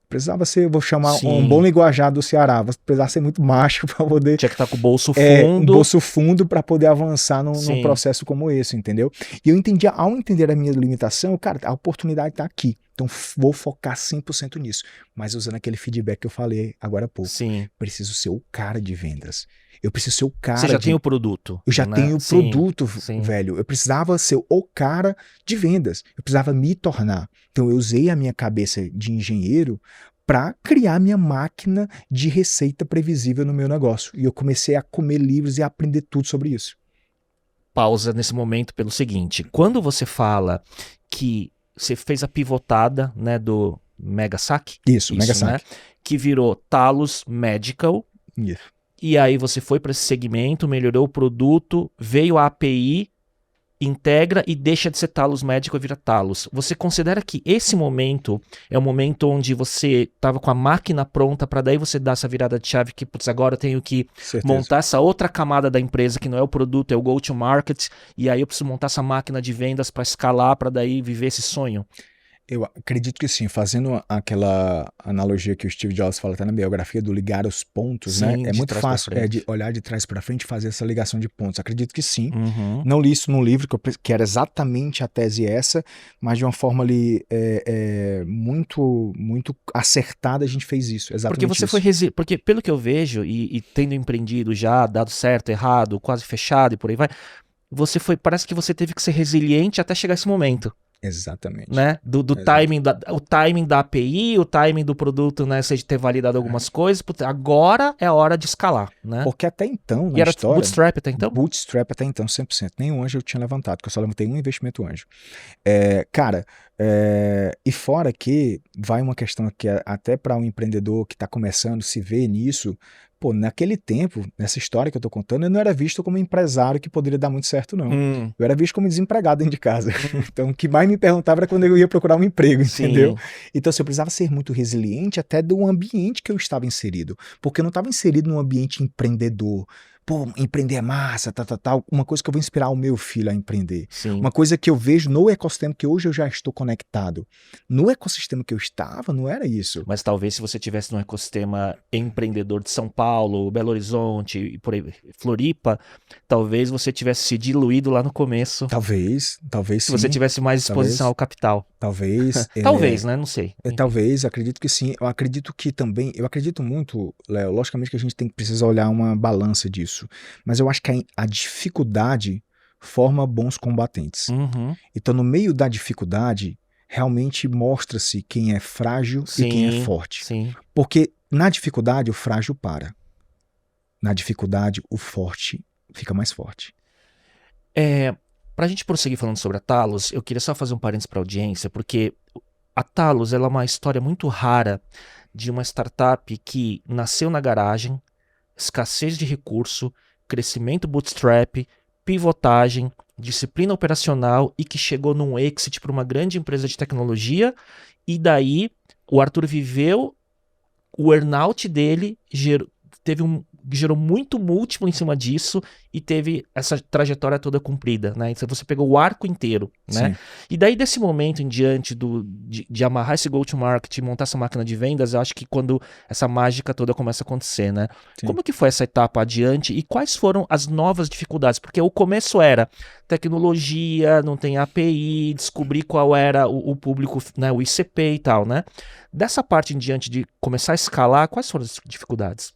precisava ser, vou chamar um bom linguajar do Ceará, precisava ser muito macho para poder... Tinha que estar com o bolso fundo. Um bolso fundo para poder avançar num processo como esse, entendeu? E eu entendi, ao entender a minha limitação, cara, a oportunidade está aqui. Então vou focar 100% nisso. Mas usando aquele feedback que eu falei agora há pouco. Sim. Preciso ser o cara de vendas. Eu preciso ser o cara... Você já tem o produto. Eu já tenho o produto, velho. Eu precisava ser o cara de vendas. Eu precisava me tornar. Então eu usei a minha cabeça de engenheiro para criar minha máquina de receita previsível no meu negócio. E eu comecei a comer livros e a aprender tudo sobre isso. Pausa nesse momento pelo seguinte. Quando você fala que você fez a pivotada, né, do Megasac. Isso, Megasac. Né, que virou Talos Medical. Isso. E aí você foi para esse segmento, melhorou o produto, veio a API, integra e deixa de ser Talos Medical e vira Talos. Você considera que esse momento é o momento onde você estava com a máquina pronta para daí você dar essa virada de chave que, putz, agora eu tenho que montar essa outra camada da empresa que não é o produto, é o go-to-market, e aí eu preciso montar essa máquina de vendas para escalar, para daí viver esse sonho? Eu acredito que sim, fazendo aquela analogia que o Steve Jobs fala até na biografia do ligar os pontos, sim, né? É muito fácil de olhar de trás para frente e fazer essa ligação de pontos. Acredito que sim. Não li isso num livro que era exatamente a tese essa, mas de uma forma ali muito, muito acertada a gente fez isso. Exatamente. Porque você porque pelo que eu vejo e tendo empreendido já, dado certo, errado, quase fechado e por aí vai, parece que você teve que ser resiliente até chegar esse momento. Exatamente. Né? Timing, o timing da API, o timing do produto, né? Seja ter validado algumas coisas. Agora é a hora de escalar, né? Porque até então, na história... Bootstrap até então? Bootstrap até então, 100%. Nenhum anjo eu tinha levantado, porque eu só levantei um investimento anjo. Cara, e fora que vai uma questão que até para um empreendedor que está começando se ver nisso, pô, naquele tempo, nessa história que eu tô contando, eu não era visto como empresário que poderia dar muito certo, não. Eu era visto como desempregado dentro de casa. Então, o que mais me perguntava era quando eu ia procurar um emprego, entendeu? Então, assim, eu precisava ser muito resiliente até do ambiente que eu estava inserido. Porque eu não estava inserido num ambiente empreendedor. pô, empreender é massa, tal. Uma coisa que eu vou inspirar o meu filho a empreender. Sim. Uma coisa que eu vejo no ecossistema que hoje eu já estou conectado. No ecossistema que eu estava, não era isso. Mas talvez se você tivesse num ecossistema empreendedor de São Paulo, Belo Horizonte, e por aí, Floripa, talvez você tivesse se diluído lá no começo. Talvez Se sim. você tivesse mais exposição ao capital. Talvez. Talvez, né? Não sei. Talvez, acredito que sim. Eu acredito que também, eu acredito muito, Léo, logicamente que a gente precisa olhar uma balança disso, mas eu acho que a dificuldade forma bons combatentes. Uhum. Então, no meio da dificuldade, realmente mostra-se quem é frágil e quem é forte. Sim. Porque na dificuldade, o frágil para. Na dificuldade, o forte fica mais forte. Pra gente prosseguir falando sobre a Talos, eu queria só fazer um parênteses pra audiência, porque a Talos ela é uma história muito rara de uma startup que nasceu na garagem, escassez de recurso, crescimento bootstrap, pivotagem, disciplina operacional e que chegou num exit para uma grande empresa de tecnologia, e daí o Arthur viveu o earnout dele, gerou muito múltiplo em cima disso e teve essa trajetória toda cumprida, né? Então você pegou o arco inteiro, né? Sim. E daí desse momento em diante de amarrar esse go-to-market e montar essa máquina de vendas, eu acho que quando essa mágica toda começa a acontecer, né? Sim. Como que foi essa etapa adiante e quais foram as novas dificuldades? Porque o começo era tecnologia, não tem API, descobrir qual era o público, né? O ICP e tal, né? Dessa parte em diante de começar a escalar, quais foram as dificuldades?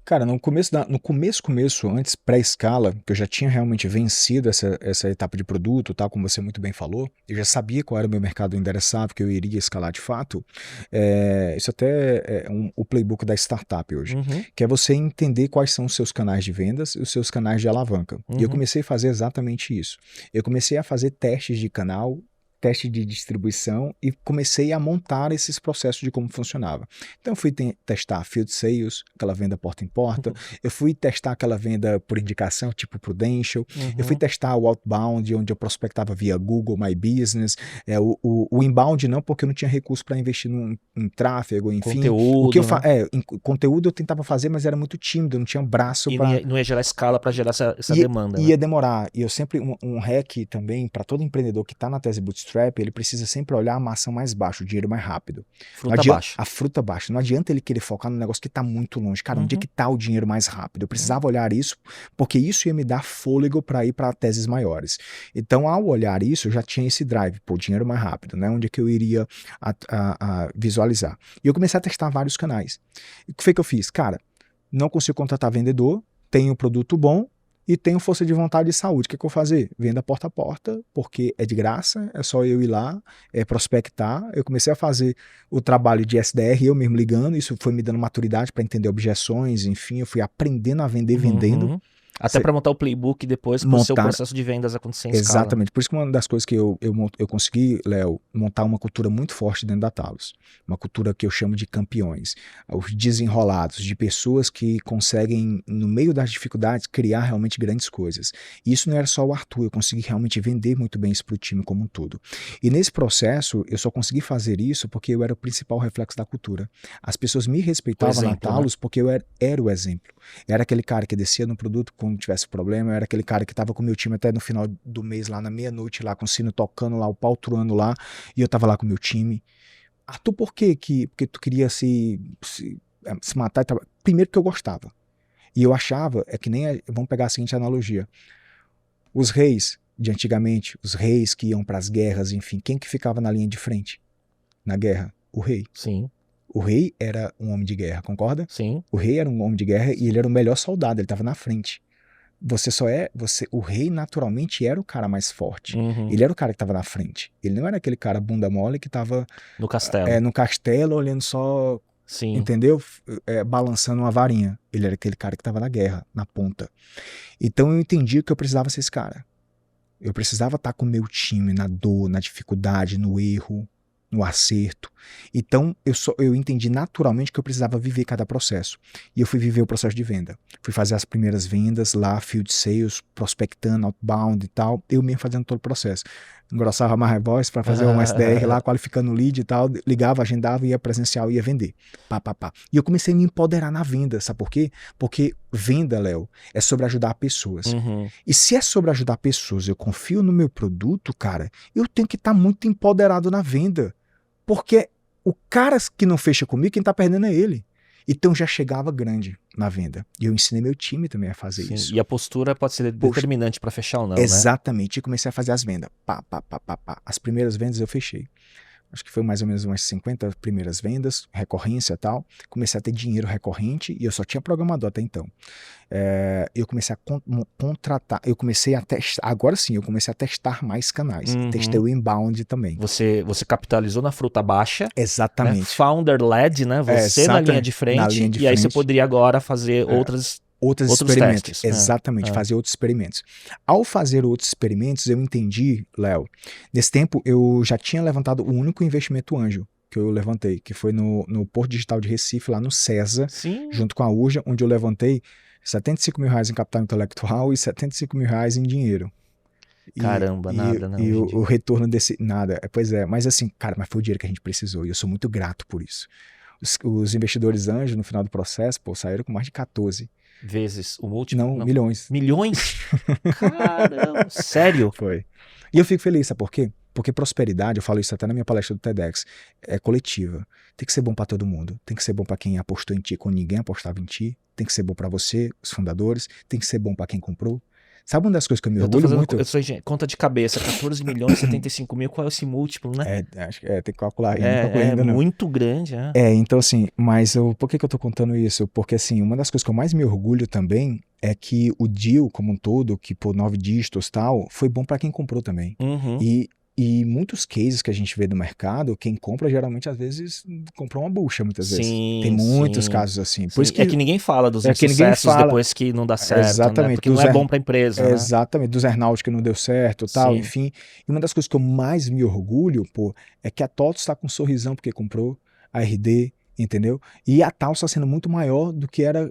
Cara, no começo, antes pré-escala, que eu já tinha realmente vencido essa etapa de produto, tal, como você muito bem falou, eu já sabia qual era o meu mercado endereçável, que eu iria escalar de fato. Isso até é o playbook da startup hoje, que é você entender quais são os seus canais de vendas e os seus canais de alavanca. E eu comecei a fazer exatamente isso. Eu comecei a fazer testes de canal, teste de distribuição e comecei a montar esses processos de como funcionava. Então eu fui testar field sales, aquela venda porta em porta, eu fui testar aquela venda por indicação, tipo Prudential, eu fui testar o outbound, onde eu prospectava via Google My Business, o inbound não, porque eu não tinha recurso para investir em tráfego, enfim. Conteúdo, o que eu né? conteúdo eu tentava fazer, mas era muito tímido, eu não tinha braço para... não ia gerar escala para gerar essa demanda. Ia demorar. E eu sempre, um hack também, para todo empreendedor que está na tese bootstrap, ele precisa sempre olhar a maçã mais baixa, o dinheiro mais rápido. A fruta baixa. Não adianta ele querer focar no negócio que está muito longe. Cara, onde é que está o dinheiro mais rápido? Eu precisava olhar isso, porque isso ia me dar fôlego para ir para teses maiores. Então, ao olhar isso, eu já tinha esse drive, pô, dinheiro mais rápido, né? Onde é que eu iria visualizar. E eu comecei a testar vários canais. E o que foi que eu fiz? Cara, não consigo contratar vendedor, tenho um produto bom, e tenho força de vontade e saúde. O que eu vou fazer? Venda porta a porta, porque é de graça, é só eu ir lá, prospectar. Eu comecei a fazer o trabalho de SDR, eu mesmo ligando, isso foi me dando maturidade para entender objeções, enfim, eu fui aprendendo a vender, vendendo. Até para montar o playbook depois para o seu processo de vendas acontecer em escala. Exatamente. Por isso que uma das coisas que eu consegui, Léo, montar uma cultura muito forte dentro da Talos. Uma cultura que eu chamo de campeões. Os desenrolados, de pessoas que conseguem, no meio das dificuldades, criar realmente grandes coisas. E isso não era só o Arthur, eu consegui realmente vender muito bem isso para o time como um todo. E nesse processo, eu só consegui fazer isso porque eu era o principal reflexo da cultura. As pessoas me respeitavam na Talos, né? Porque eu era o exemplo. Era aquele cara que descia no produto quando tivesse problema, eu era aquele cara que estava com o meu time até no final do mês, lá na meia-noite, lá com o sino tocando lá, o pau truando lá, e eu estava lá com o meu time. Arthur, por quê? Porque tu queria se matar e trabalhar? Primeiro que eu gostava. E eu achava, que nem, vamos pegar a seguinte analogia, os reis de antigamente, os reis que iam para as guerras, enfim, quem que ficava na linha de frente na guerra? O rei. Sim. O rei era um homem de guerra, concorda? Sim. O rei era um homem de guerra e ele era o melhor soldado, ele estava na frente. O rei naturalmente era o cara mais forte. Ele era o cara que estava na frente. Ele não era aquele cara bunda mole que estava no castelo. No castelo olhando só, sim, entendeu? Balançando uma varinha. Ele era aquele cara que estava na guerra, na ponta. Então eu entendi que eu precisava ser esse cara. Eu precisava estar com o meu time na dor, na dificuldade, no erro, no acerto. Então, eu entendi naturalmente que eu precisava viver cada processo. E eu fui viver o processo de venda. Fui fazer as primeiras vendas lá, field sales, prospectando, outbound e tal. Eu mesmo fazendo todo o processo. Engrossava mais a voz para fazer um SDR lá, qualificando o lead e tal. Ligava, agendava, ia presencial, ia vender. E eu comecei a me empoderar na venda. Sabe por quê? Porque venda, Léo, é sobre ajudar pessoas. E se é sobre ajudar pessoas, eu confio no meu produto, cara, eu tenho que estar muito empoderado na venda. Porque o cara que não fecha comigo, quem tá perdendo é ele. Então já chegava grande na venda. E eu ensinei meu time também a fazer isso. E a postura pode ser determinante para fechar ou não, Exatamente. E comecei a fazer as vendas. As primeiras vendas eu fechei. Acho que foi mais ou menos umas 50 primeiras vendas, recorrência e tal. Comecei a ter dinheiro recorrente e eu só tinha programador até então. Eu comecei a contratar, eu comecei a testar, agora sim, eu comecei a testar mais canais. Testei o inbound também. Você capitalizou na fruta baixa. Exatamente. Né? Founder-led, né? Você na linha de frente. E aí você poderia agora fazer outros experimentos. Testes. Exatamente, fazer outros experimentos. Ao fazer outros experimentos, eu entendi, Léo, nesse tempo eu já tinha levantado o único investimento anjo que eu levantei, que foi no Porto Digital de Recife, lá no CESA, junto com a Urja, onde eu levantei R$75 mil em capital intelectual e R$75 mil em dinheiro. Caramba, nada, não. E o retorno desse... Nada, pois é. Mas assim, cara, mas foi o dinheiro que a gente precisou e eu sou muito grato por isso. Os investidores anjos, no final do processo, saíram com mais de 14 vezes o múltiplo? Não, milhões. Milhões? Caramba, sério? Foi. E eu fico feliz, sabe por quê? Porque prosperidade, eu falo isso até na minha palestra do TEDx, é coletiva. Tem que ser bom para todo mundo. Tem que ser bom para quem apostou em ti quando ninguém apostava em ti. Tem que ser bom para você, os fundadores. Tem que ser bom para quem comprou. Sabe uma das coisas que eu me orgulho muito? Eu sou conta de cabeça, 14 milhões, 75 mil, qual é esse múltiplo, né? Acho que tem que calcular. É muito grande. Então assim, mas por que eu tô contando isso? Porque assim, uma das coisas que eu mais me orgulho também é que o deal como um todo, que por 9 dígitos e tal, foi bom para quem comprou também. E muitos cases que a gente vê do mercado, quem compra geralmente às vezes comprou uma bucha muitas vezes. Tem muitos casos assim. Por isso que, que ninguém fala dos insucessos depois que não dá certo, exatamente, né? Porque não é bom para a empresa. Exatamente, dos earnouts que não deu certo, tal, enfim. E uma das coisas que eu mais me orgulho, é que a TOTOS está com um sorrisão porque comprou, a RD, entendeu? E a TAL está sendo muito maior do que era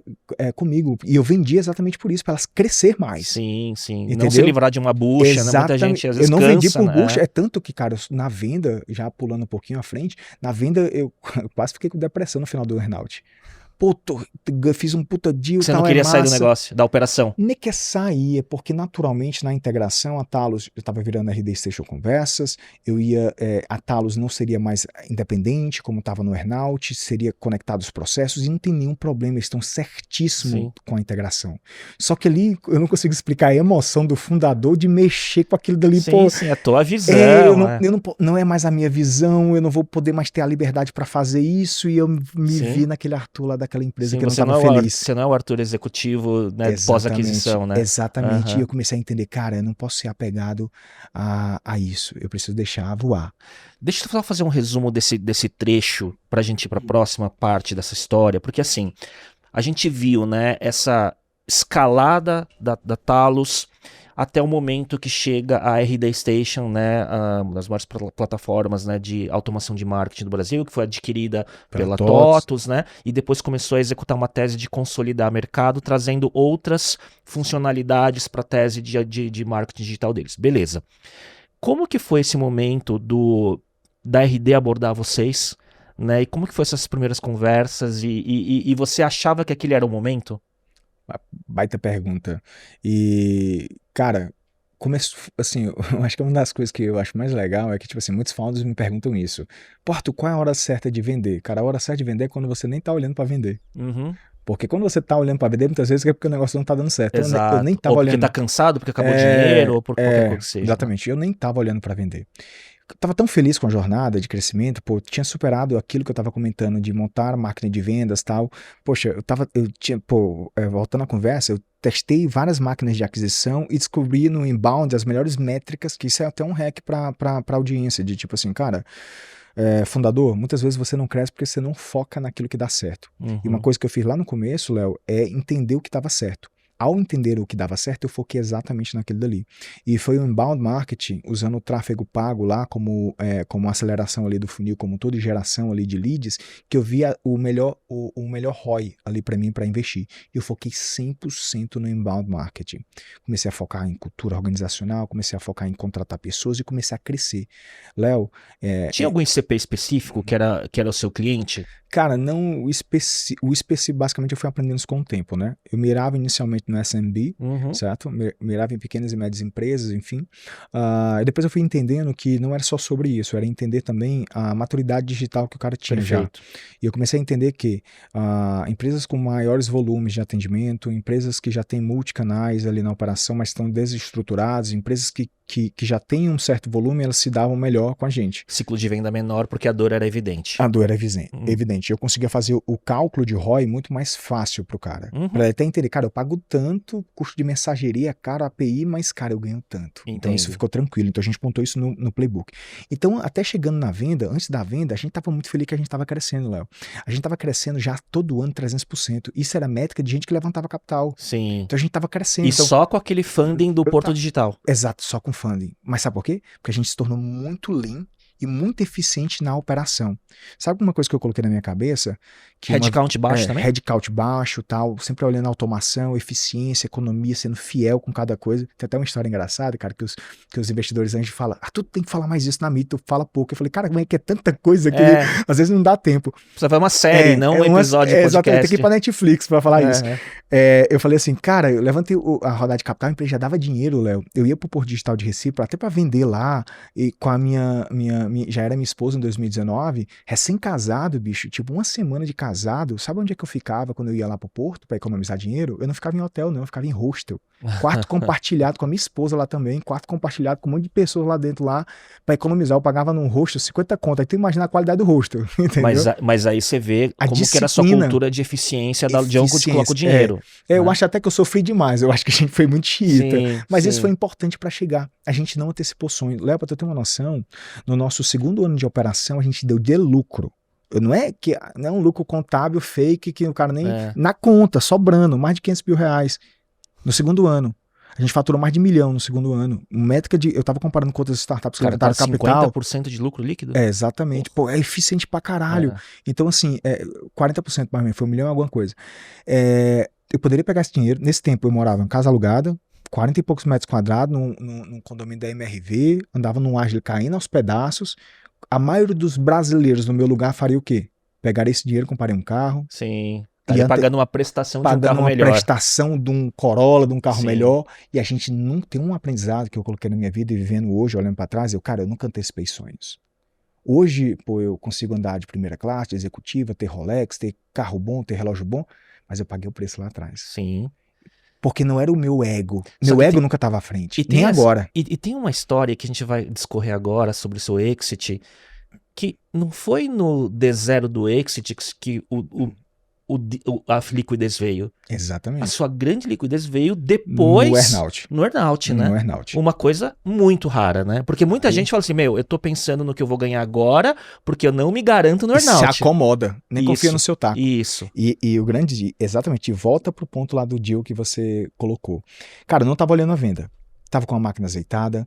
comigo. E eu vendi exatamente por isso, para elas crescer mais. Sim. Entendeu? Não se livrar de uma bucha, né? Muita gente às vezes eu não vendi por né? bucha, é tanto que, cara, na venda, já pulando um pouquinho à frente, na venda eu quase fiquei com depressão no final do earnout. Fiz um puta deal. Você não queria sair do negócio, da operação? Nem quer sair, é porque naturalmente na integração a Talos, eu estava virando RD Station Conversas, a Talos não seria mais independente, como estava no earnout, seria conectado aos processos e não tem nenhum problema, eles estão certíssimos com a integração. Só que ali eu não consigo explicar a emoção do fundador de mexer com aquilo dali. Sim, é a tua visão. Não é mais a minha visão, eu não vou poder mais ter a liberdade para fazer isso e eu me vi naquele Arthur lá daquela empresa que não estava feliz. Você não é o Arthur executivo, né, pós-aquisição, né? Exatamente. E eu comecei a entender, cara, eu não posso ser apegado a isso. Eu preciso deixar voar. Deixa eu só fazer um resumo desse trecho pra gente ir pra próxima parte dessa história, porque assim, a gente viu, né, essa escalada da Talos até o momento que chega a RD Station, né, uma das maiores plataformas, né, de automação de marketing do Brasil, que foi adquirida pela TOTOS, né, e depois começou a executar uma tese de consolidar mercado, trazendo outras funcionalidades para a tese de marketing digital deles. Beleza. Como que foi esse momento da RD abordar vocês, né, e como que foi essas primeiras conversas, e você achava que aquele era o momento? Baita pergunta. E, cara, assim, eu acho que uma das coisas que eu acho mais legal é que, tipo assim, muitos founders me perguntam isso. Arthur, qual é a hora certa de vender? Cara, a hora certa de vender é quando você nem tá olhando para vender. Porque quando você tá olhando para vender, muitas vezes é porque o negócio não tá dando certo. Exato. Eu nem tava ou porque olhando. Tá cansado, porque acabou o dinheiro, ou por qualquer coisa que seja. Exatamente. Eu nem tava olhando para vender. Eu tava tão feliz com a jornada de crescimento, tinha superado aquilo que eu tava comentando de montar a máquina de vendas e tal. Poxa, voltando à conversa, eu testei várias máquinas de aquisição e descobri no inbound as melhores métricas, que isso é até um hack pra audiência, de tipo assim, cara, fundador, muitas vezes você não cresce porque você não foca naquilo que dá certo. E uma coisa que eu fiz lá no começo, Léo, é entender o que estava certo. Ao entender o que dava certo, eu foquei exatamente naquilo dali. E foi o inbound marketing, usando o tráfego pago lá como aceleração ali do funil, como toda geração ali de leads, que eu via o melhor ROI ali para mim para investir. E eu foquei 100% no inbound marketing. Comecei a focar em cultura organizacional, comecei a focar em contratar pessoas e comecei a crescer. Léo... Tinha algum ICP específico que era o seu cliente? Cara, não, o ICP basicamente eu fui aprendendo isso com o tempo, né? Eu mirava inicialmente no SMB, certo? Mirava em pequenas e médias empresas, enfim. E depois eu fui entendendo que não era só sobre isso, era entender também a maturidade digital que o cara tinha. Perfeito. Já. E eu comecei a entender que empresas com maiores volumes de atendimento, empresas que já têm multicanais ali na operação, mas estão desestruturadas, empresas que já têm um certo volume, elas se davam melhor com a gente. Ciclo de venda menor porque a dor era evidente. A dor era evidente. Eu conseguia fazer o cálculo de ROI muito mais fácil pro cara. Pra ele até entender, cara, eu pago tanto, custo de mensageria, caro API, mas, cara, eu ganho tanto. Entendo. Então isso ficou tranquilo. Então a gente pontou isso no playbook. Então, até chegando na venda, antes da venda, a gente tava muito feliz que a gente tava crescendo, Léo. A gente tava crescendo já todo ano 300%. Isso era métrica de gente que levantava capital. Sim. Então a gente tava crescendo. E só com aquele funding do Porto Digital. Exato, só com funding. Mas sabe por quê? Porque a gente se tornou muito lean e muito eficiente na operação. Sabe uma coisa que eu coloquei na minha cabeça? Headcount baixo também? Headcount baixo, tal, sempre olhando automação, eficiência, economia, sendo fiel com cada coisa. Tem até uma história engraçada, cara, que os investidores antes falam, tu tem que falar mais isso na mídia, tu fala pouco. Eu falei, cara, como é que é tanta coisa que às vezes não dá tempo. Precisa fazer uma série, não um episódio de podcast. Exatamente, tem que ir pra Netflix pra falar isso. Eu falei assim, cara, eu levantei a rodada de capital, a empresa já dava dinheiro, Léo. Eu ia pro Porto Digital de Recife, até pra vender lá, e com a já era minha esposa em 2019, recém-casado, bicho, tipo uma semana de casado, sabe onde é que eu ficava quando eu ia lá pro Porto pra economizar dinheiro? Eu não ficava em hotel, não, eu ficava em hostel. Quarto compartilhado com a minha esposa lá também, quarto compartilhado com um monte de pessoas lá dentro lá, pra economizar, eu pagava num hostel 50 conto, aí tu imagina a qualidade do hostel, entendeu? Mas aí você vê como que era a sua cultura de eficiência de onde você coloca o dinheiro. Eu acho até que eu sofri demais, eu acho que a gente foi muito xiita, mas isso sim. foi importante pra chegar. A gente não antecipou sonho. Léo, pra tu ter uma noção, no nosso segundo ano de operação, a gente deu de lucro. Não é um lucro contábil fake que o cara nem... Na conta, sobrando, mais de 500 mil reais no segundo ano. A gente faturou mais de 1 milhão no segundo ano. Métrica de... Eu tava comparando com outras startups que levantaram capital. 50% de lucro líquido? Exatamente. Pô, é eficiente pra caralho. Então, assim, 40% mais ou menos, foi 1 milhão e alguma coisa. Eu poderia pegar esse dinheiro. Nesse tempo, eu morava em casa alugada, 40 e poucos metros quadrados, num condomínio da MRV, andava num Agile caindo aos pedaços. A maioria dos brasileiros no meu lugar faria o quê? Pegaria esse dinheiro, compraria um carro. Sim. Estaria pagando uma prestação de um carro melhor. Pagando uma prestação de um Corolla, de um carro melhor. E a gente não tem um aprendizado que eu coloquei na minha vida e vivendo hoje, olhando para trás, eu nunca antecipei sonhos. Hoje, pô, eu consigo andar de primeira classe, de executiva, ter Rolex, ter carro bom, ter relógio bom, mas eu paguei o preço lá atrás. Sim. Porque não era o meu ego. Meu ego nunca estava à frente. Nem agora. E tem uma história que a gente vai discorrer agora sobre o seu exit, que não foi no D0 do exit que a liquidez veio. Exatamente. A sua grande liquidez veio depois... No earnout, né? No earnout. Uma coisa muito rara, né? Porque muita gente fala assim, eu tô pensando no que eu vou ganhar agora, porque eu não me garanto no earnout. Se acomoda, nem confia no seu taco. Isso. E o grande, exatamente, volta pro ponto lá do deal que você colocou. Cara, eu não tava olhando a venda. Tava com a máquina azeitada,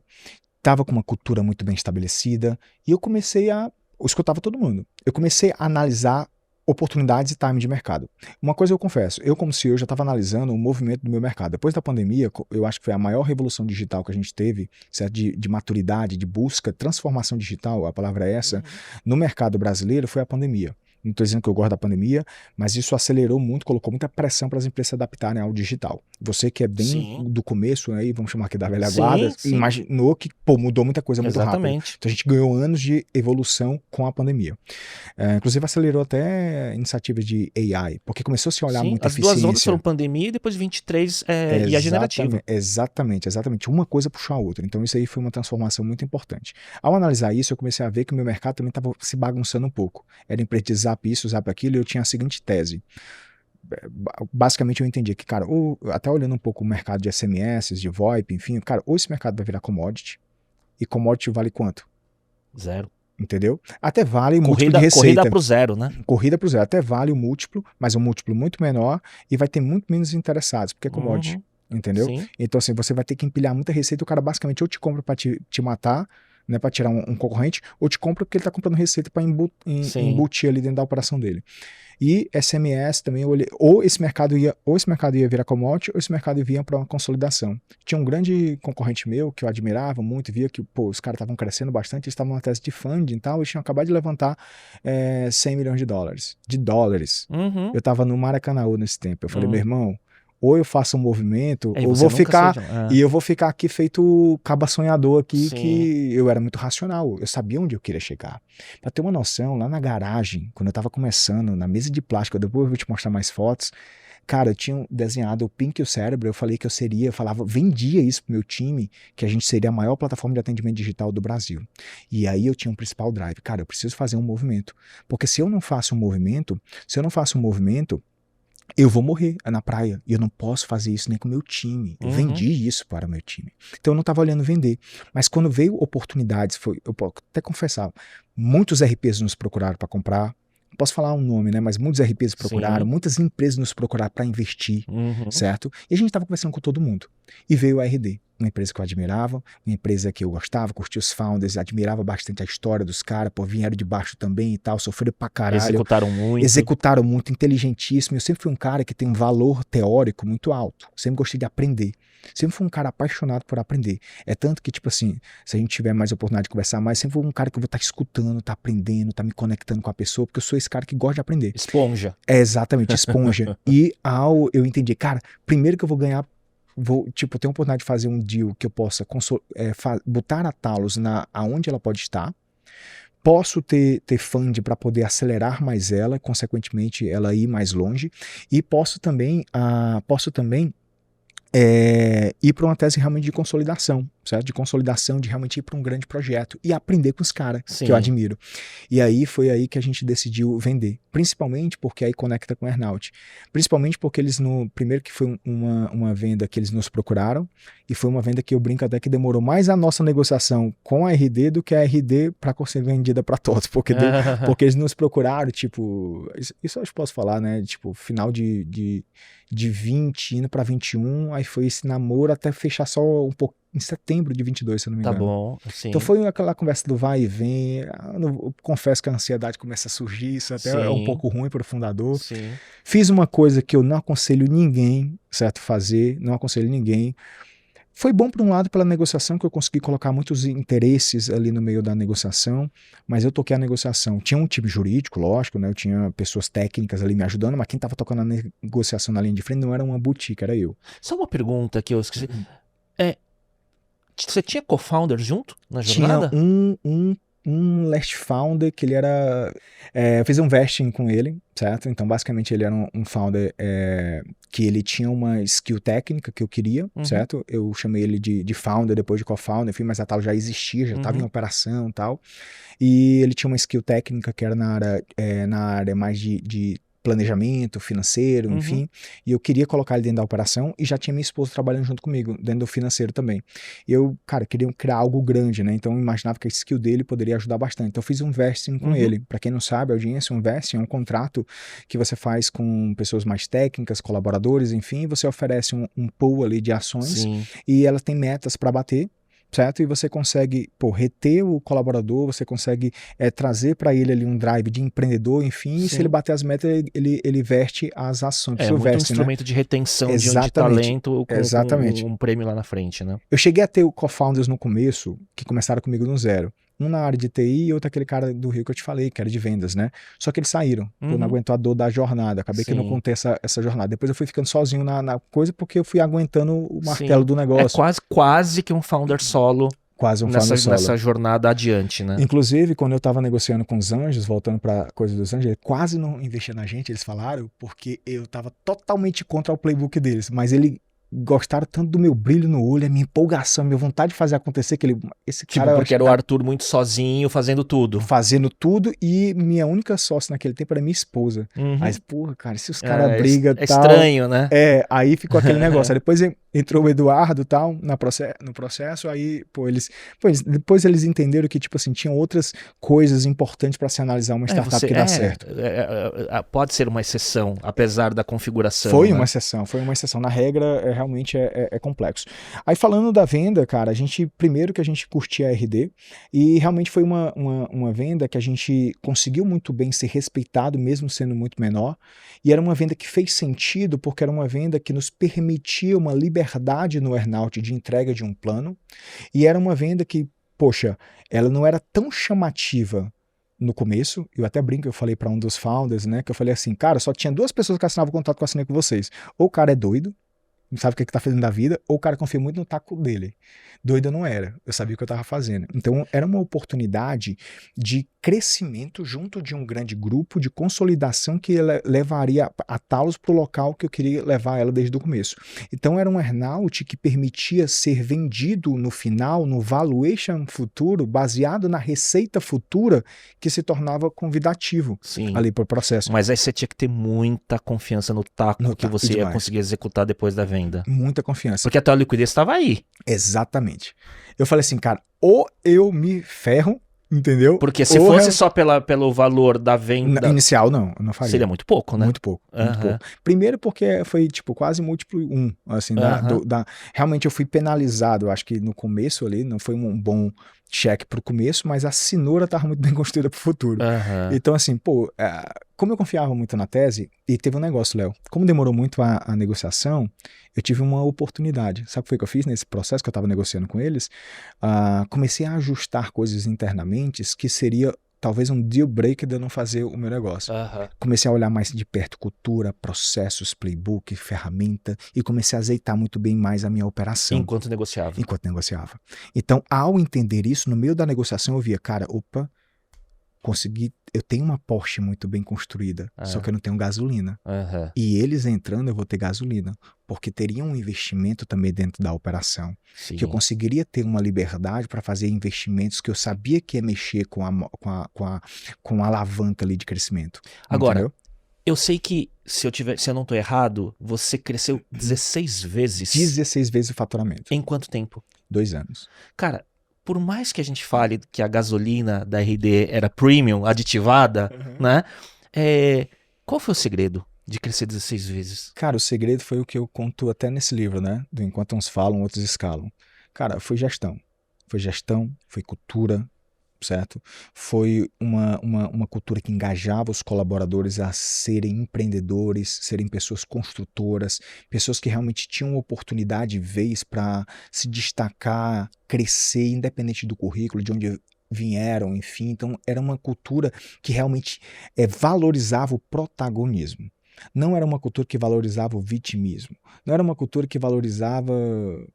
tava com uma cultura muito bem estabelecida, e eu comecei a... Eu escutava todo mundo. Eu comecei a analisar oportunidades e time de mercado. Uma coisa eu confesso, eu como CEO já estava analisando o movimento do meu mercado. Depois da pandemia, eu acho que foi a maior revolução digital que a gente teve, certo? De maturidade, de busca, transformação digital, a palavra é essa, no mercado brasileiro foi a pandemia. Não estou dizendo que eu gosto da pandemia, mas isso acelerou muito, colocou muita pressão para as empresas se adaptarem ao digital. Você que é bem do começo, aí, vamos chamar aqui da velha guarda, imaginou que mudou muita coisa muito rápido. Então a gente ganhou anos de evolução com a pandemia. Inclusive acelerou até iniciativas de AI, porque começou a se olhar muita eficiência. As duas ondas foram pandemia e depois 23 IA generativa. Exatamente. Uma coisa puxou a outra. Então isso aí foi uma transformação muito importante. Ao analisar isso, eu comecei a ver que o meu mercado também estava se bagunçando um pouco. Era empresa de zap isso, zap aquilo, e eu tinha a seguinte tese. Basicamente eu entendi que, cara, até olhando um pouco o mercado de SMS, de VoIP, enfim, cara, ou esse mercado vai virar commodity, e commodity vale quanto? Zero. entendeu? Até vale o múltiplo de Corrida receita. pro zero, né? Corrida pro zero, até vale o múltiplo, mas um múltiplo muito menor e vai ter muito menos interessados, porque é commodity, entendeu? Sim. Então assim, você vai ter que empilhar muita receita, o cara basicamente ou te compra para te matar, né, para tirar um concorrente, ou te compra porque ele tá comprando receita para embutir ali dentro da operação dele. E SMS também, eu olhei, ou esse mercado ia virar commodity, ou esse mercado ia para uma consolidação. Tinha um grande concorrente meu que eu admirava muito, via que os caras estavam crescendo bastante, eles estavam na tese de funding e tal, eles tinham acabado de levantar 100 milhões de dólares. Eu estava no Maracanã nesse tempo, eu falei, meu irmão, ou eu faço um movimento, ou vou ficar e eu vou ficar aqui feito caba sonhador aqui, que eu era muito racional, eu sabia onde eu queria chegar. Pra ter uma noção, lá na garagem, quando eu tava começando, na mesa de plástico, depois eu vou te mostrar mais fotos, cara, eu tinha desenhado o Pink e o Cérebro, eu falei que vendia isso pro meu time, que a gente seria a maior plataforma de atendimento digital do Brasil. E aí eu tinha um principal drive, cara, eu preciso fazer um movimento, porque se eu não faço um movimento, eu vou morrer na praia e eu não posso fazer isso nem com o meu time. Eu vendi isso para o meu time. Então eu não estava olhando vender. Mas quando veio oportunidades, eu posso até confessar, muitos RPs nos procuraram para comprar. Não posso falar um nome, né? Mas muitos RPs procuraram, muitas empresas nos procuraram para investir, certo? E a gente estava conversando com todo mundo. E veio a RD, uma empresa que eu admirava, uma empresa que eu gostava, curtia os founders, admirava bastante a história dos caras, vieram de baixo também e tal, sofreram pra caralho. Executaram muito, inteligentíssimo. Eu sempre fui um cara que tem um valor teórico muito alto. Sempre gostei de aprender. Sempre fui um cara apaixonado por aprender. É tanto que, tipo assim, se a gente tiver mais oportunidade de conversar mais, sempre fui um cara que eu vou estar escutando, tá aprendendo, tá me conectando com a pessoa, porque eu sou esse cara que gosta de aprender. Esponja. É, exatamente, esponja. E eu entendi, cara, primeiro que eu vou ganhar, ter a oportunidade de fazer um deal que eu possa botar a Talos aonde ela pode estar. Posso ter fund para poder acelerar mais ela, consequentemente ela ir mais longe. E posso também ir para uma tese realmente de consolidação, certo? De consolidação, de realmente ir para um grande projeto e aprender com os caras que eu admiro. E aí foi aí que a gente decidiu vender, principalmente porque aí conecta com o earnout, principalmente porque eles primeiro que foi uma venda que eles nos procuraram e foi uma venda que eu brinco até que demorou mais a nossa negociação com a RD do que a RD para ser vendida para todos, porque eles nos procuraram, tipo, isso eu posso falar, né? Tipo, final de 20 indo para 21, aí foi esse namoro até fechar só um pouco em setembro de 22, se eu não me engano. Tá bom, sim. Então foi aquela conversa do vai e vem, eu confesso que a ansiedade começa a surgir, isso até é um pouco ruim para o fundador. Sim. Fiz uma coisa que eu não aconselho ninguém, certo, fazer, não aconselho ninguém. Foi bom por um lado pela negociação, que eu consegui colocar muitos interesses ali no meio da negociação, mas eu toquei a negociação. Tinha um time jurídico, lógico, né? Eu tinha pessoas técnicas ali me ajudando, mas quem estava tocando a negociação na linha de frente não era uma boutique, era eu. Só uma pergunta que eu esqueci. Você tinha co-founders junto na jornada? Tinha um last founder que ele era... eu fiz um vesting com ele, certo? Então, basicamente, ele era um founder que ele tinha uma skill técnica que eu queria, certo? Eu chamei ele de founder, depois de co-founder, enfim, mas a tal já existia, já estava em operação e tal. E ele tinha uma skill técnica que era na área mais de planejamento financeiro, enfim, e eu queria colocar ele dentro da operação e já tinha minha esposa trabalhando junto comigo, dentro do financeiro também. Eu, cara, queria criar algo grande, né? Então eu imaginava que a skill dele poderia ajudar bastante. Então eu fiz um vesting com ele. Para quem não sabe, a audiência, um vesting é um contrato que você faz com pessoas mais técnicas, colaboradores, enfim, e você oferece um pool ali de ações e elas têm metas para bater, certo? E você consegue reter o colaborador, você consegue trazer para ele ali um drive de empreendedor, enfim, e se ele bater as metas, ele veste as ações. É muito um instrumento de retenção de talento com um prêmio lá na frente, né? Eu cheguei a ter co-founders no começo, que começaram comigo no zero. Um na área de TI e outro aquele cara do Rio que eu te falei, que era de vendas, né? Só que eles saíram, eu não aguentou a dor da jornada, acabei que eu não contei essa jornada. Depois eu fui ficando sozinho na coisa porque eu fui aguentando o martelo do negócio. É quase que um founder solo. Quase um founder solo. Nessa jornada adiante, né? Inclusive, quando eu tava negociando com os anjos, voltando pra coisa dos anjos, eles quase não investiram na gente, eles falaram, porque eu tava totalmente contra o playbook deles, mas ele gostaram tanto do meu brilho no olho, a minha empolgação, a minha vontade de fazer acontecer, que esse cara... porque era o Arthur muito sozinho, fazendo tudo. Fazendo tudo, e minha única sócia naquele tempo era minha esposa. Mas, porra, cara, se os caras brigam e tal... estranho, né? Aí ficou aquele negócio. Aí depois entrou o Eduardo e tal no processo, aí, depois eles entenderam que, tipo assim, tinham outras coisas importantes para se analisar uma startup que dá certo. Pode ser uma exceção, apesar da configuração. Foi uma exceção. Na regra, realmente é complexo. Aí, falando da venda, cara, primeiro que a gente curtia a RD, e realmente foi uma venda que a gente conseguiu muito bem ser respeitado, mesmo sendo muito menor, e era uma venda que fez sentido, porque era uma venda que nos permitia uma liberdade no earn-out de entrega de um plano, e era uma venda que, poxa, ela não era tão chamativa no começo. Eu até brinco, eu falei para um dos founders, né, que eu falei assim, cara, só tinha 2 pessoas que assinavam o contrato que eu assinei com vocês. Ou o cara é doido, não sabe o que tá fazendo da vida, ou o cara confia muito no taco dele. Doido eu não era, eu sabia o que eu estava fazendo. Então era uma oportunidade de crescimento junto de um grande grupo, de consolidação que levaria a Talos para o local que eu queria levar ela desde o começo. Então era um earn-out que permitia ser vendido no final, no valuation futuro, baseado na receita futura, que se tornava convidativo. Sim. Ali para o processo. Mas aí você tinha que ter muita confiança no taco que você ia conseguir executar depois da venda. Muita confiança. Porque a tua liquidez estava aí. Exatamente. Eu falei assim, cara, ou eu me ferro, entendeu? Porque se fosse só pelo valor da venda... Inicial, não, eu não faria. Seria muito pouco, né? Muito pouco, muito pouco. Primeiro porque foi, tipo, quase múltiplo 1, assim, realmente eu fui penalizado, eu acho que no começo ali, não foi um bom cheque pro começo, mas a cenoura estava muito bem construída pro futuro. Então, assim, como eu confiava muito na tese, e teve um negócio, Léo, como demorou muito a negociação, eu tive uma oportunidade. Sabe o que foi que eu fiz nesse processo que eu estava negociando com eles? Comecei a ajustar coisas internamente que seria talvez um deal breaker de eu não fazer o meu negócio. Comecei a olhar mais de perto cultura, processos, playbook, ferramenta, e comecei a azeitar muito bem mais a minha operação. Enquanto negociava. Então, ao entender isso, no meio da negociação eu via, cara, consegui, eu tenho uma Porsche muito bem construída, só que eu não tenho gasolina. E eles entrando, eu vou ter gasolina, porque teria um investimento também dentro da operação. Sim. Que eu conseguiria ter uma liberdade para fazer investimentos que eu sabia que ia mexer com a alavanca ali de crescimento. Agora, entendeu? Eu sei que, se eu não estou errado, você cresceu 16 vezes. 16 vezes o faturamento. Em quanto tempo? 2 anos. Cara, por mais que a gente fale que a gasolina da RD era premium, aditivada, né? Qual foi o segredo de crescer 16 vezes? Cara, o segredo foi o que eu conto até nesse livro, né? Do Enquanto Uns Falam, Outros Escalam. Cara, foi gestão. Foi cultura, certo? Foi uma cultura que engajava os colaboradores a serem empreendedores, serem pessoas construtoras, pessoas que realmente tinham oportunidade e vez para se destacar, crescer, independente do currículo, de onde vieram, enfim. Então, era uma cultura que realmente valorizava o protagonismo. Não era uma cultura que valorizava o vitimismo. Não era uma cultura que valorizava,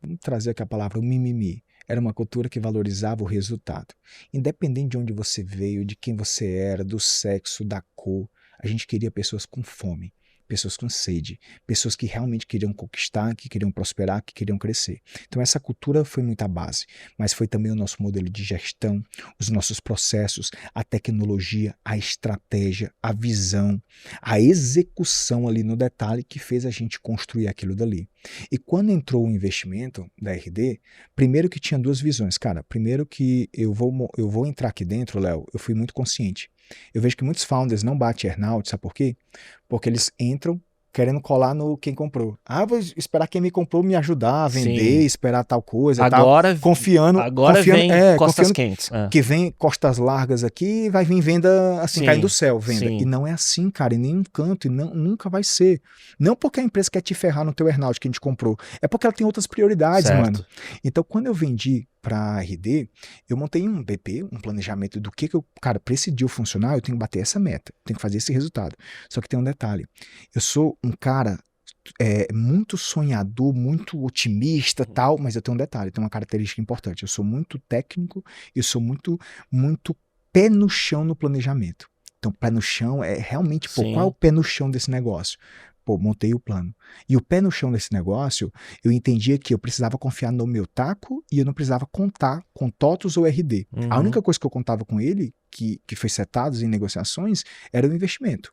vamos trazer aqui a palavra, o mimimi. Era uma cultura que valorizava o resultado. Independente de onde você veio, de quem você era, do sexo, da cor, a gente queria pessoas com fome, pessoas com sede, pessoas que realmente queriam conquistar, que queriam prosperar, que queriam crescer. Então essa cultura foi muita base, mas foi também o nosso modelo de gestão, os nossos processos, a tecnologia, a estratégia, a visão, a execução ali no detalhe que fez a gente construir aquilo dali. E quando entrou o investimento da RD, primeiro que tinha 2 visões. Cara, primeiro que eu vou entrar aqui dentro, Léo, eu fui muito consciente. Eu vejo que muitos founders não batem earn-out, sabe por quê? Porque eles entram querendo colar no quem comprou. Vou esperar quem me comprou me ajudar a vender, Sim. esperar tal coisa, agora, tal. Confiando, vem costas quentes. Que vem costas largas aqui e vai vir venda assim, Sim. caindo do céu, venda. Sim. E não é assim, cara, em nenhum canto, e nunca vai ser. Não porque a empresa quer te ferrar no teu earn-out que a gente comprou, é porque ela tem outras prioridades, Certo. mano. Então, quando eu vendi para a RD, eu montei um BP, um planejamento do que eu, cara, para esse deal funcionar, eu tenho que bater essa meta, tenho que fazer esse resultado. Só que tem um detalhe, eu sou um cara muito sonhador, muito otimista, tal, mas eu tenho um detalhe, tem uma característica importante, eu sou muito técnico, eu sou muito pé no chão no planejamento. Então, pé no chão é realmente, qual é o pé no chão desse negócio? Pô, montei o plano. E o pé no chão desse negócio, eu entendia que eu precisava confiar no meu taco e eu não precisava contar com TOTUS ou RD. A única coisa que eu contava com ele, que foi setado em negociações, era o investimento.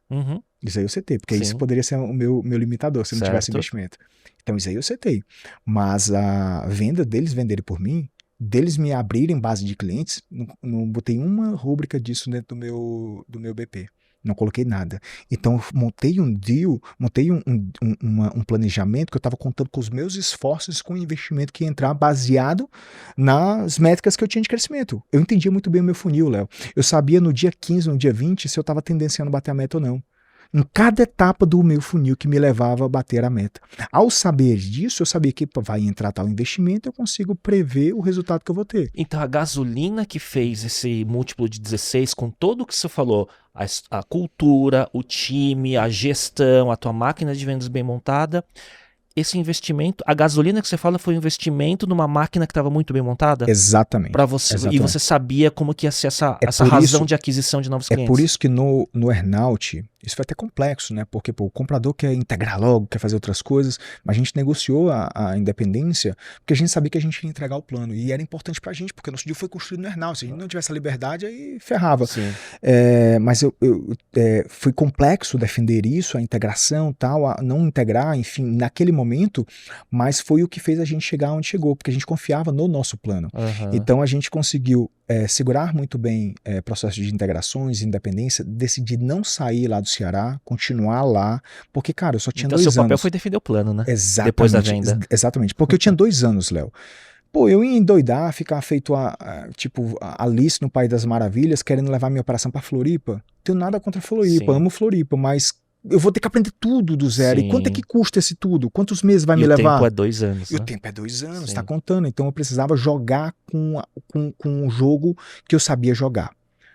Isso aí eu setei, porque Sim. isso poderia ser o meu limitador, se não tivesse investimento. Então isso aí eu setei. Mas a venda deles venderem por mim, deles me abrirem base de clientes, não botei uma rúbrica disso dentro do meu BP. Não coloquei nada. Então, montei um deal, montei um planejamento que eu estava contando com os meus esforços, com o investimento que ia entrar baseado nas métricas que eu tinha de crescimento. Eu entendia muito bem o meu funil, Léo. Eu sabia no dia 15, no dia 20, se eu estava tendenciando a bater a meta ou não. Em cada etapa do meu funil que me levava a bater a meta. Ao saber disso, eu sabia que vai entrar tal investimento, eu consigo prever o resultado que eu vou ter. Então a gasolina que fez esse múltiplo de 16, com tudo o que você falou, a cultura, o time, a gestão, a tua máquina de vendas bem montada, esse investimento, a gasolina que você fala foi um investimento numa máquina que estava muito bem montada? Exatamente. Para você, exatamente. E você sabia como que ia ser essa razão de aquisição de novos clientes. É por isso que no earn-out, isso foi até complexo, né? Porque o comprador quer integrar logo, quer fazer outras coisas, mas a gente negociou a independência porque a gente sabia que a gente ia entregar o plano. E era importante pra gente, porque o nosso deal foi construído no earn-out. Se a gente não tivesse a liberdade, aí ferrava. Mas foi complexo defender isso, a integração, tal, a não integrar, enfim, naquele momento, mas foi o que fez a gente chegar onde chegou, porque a gente confiava no nosso plano. Então a gente conseguiu segurar muito bem processo de integrações, independência, decidi não sair lá do Ceará, continuar lá, porque, cara, eu só tinha 2 anos. Então seu papel foi defender o plano, né? Exatamente. Depois da venda. Exatamente, porque eu tinha 2 anos, Léo. Pô, eu ia endoidar, ficar feito a Alice no País das Maravilhas, querendo levar minha operação pra Floripa. Tenho nada contra Floripa, amo Floripa, mas eu vou ter que aprender tudo do zero. Sim. E quanto é que custa esse tudo? Quantos meses vai me levar? O tempo é 2 anos. E o tempo é 2 anos, tá contando. Então eu precisava jogar com um jogo que eu sabia jogar.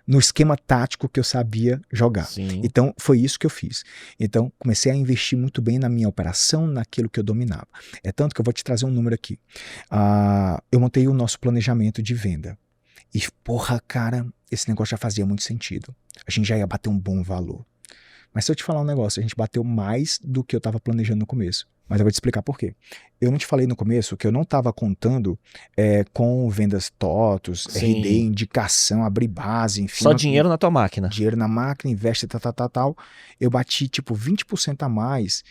No esquema tático que eu sabia jogar. Sim. Então foi isso que eu fiz. Então comecei a investir muito bem na minha operação, naquilo que eu dominava. É tanto que eu vou te trazer um número aqui. Eu montei o nosso planejamento de venda. E porra, cara, esse negócio já fazia muito sentido. A gente já ia bater um bom valor. Mas se eu te falar um negócio, a gente bateu mais do que eu estava planejando no começo. Mas eu vou te explicar por quê. Eu não te falei no começo que eu não estava contando com vendas TOTUS, RD, indicação, abrir base, enfim. Só dinheiro na tua máquina. Dinheiro na máquina, investe, tal. Eu bati tipo 20% a mais.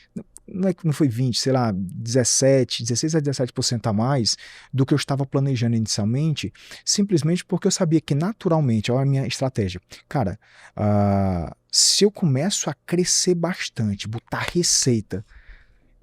Não foi 20, sei lá, 16 a 17% a mais do que eu estava planejando inicialmente, simplesmente porque eu sabia que naturalmente, olha a minha estratégia. Cara, se eu começo a crescer bastante, botar receita,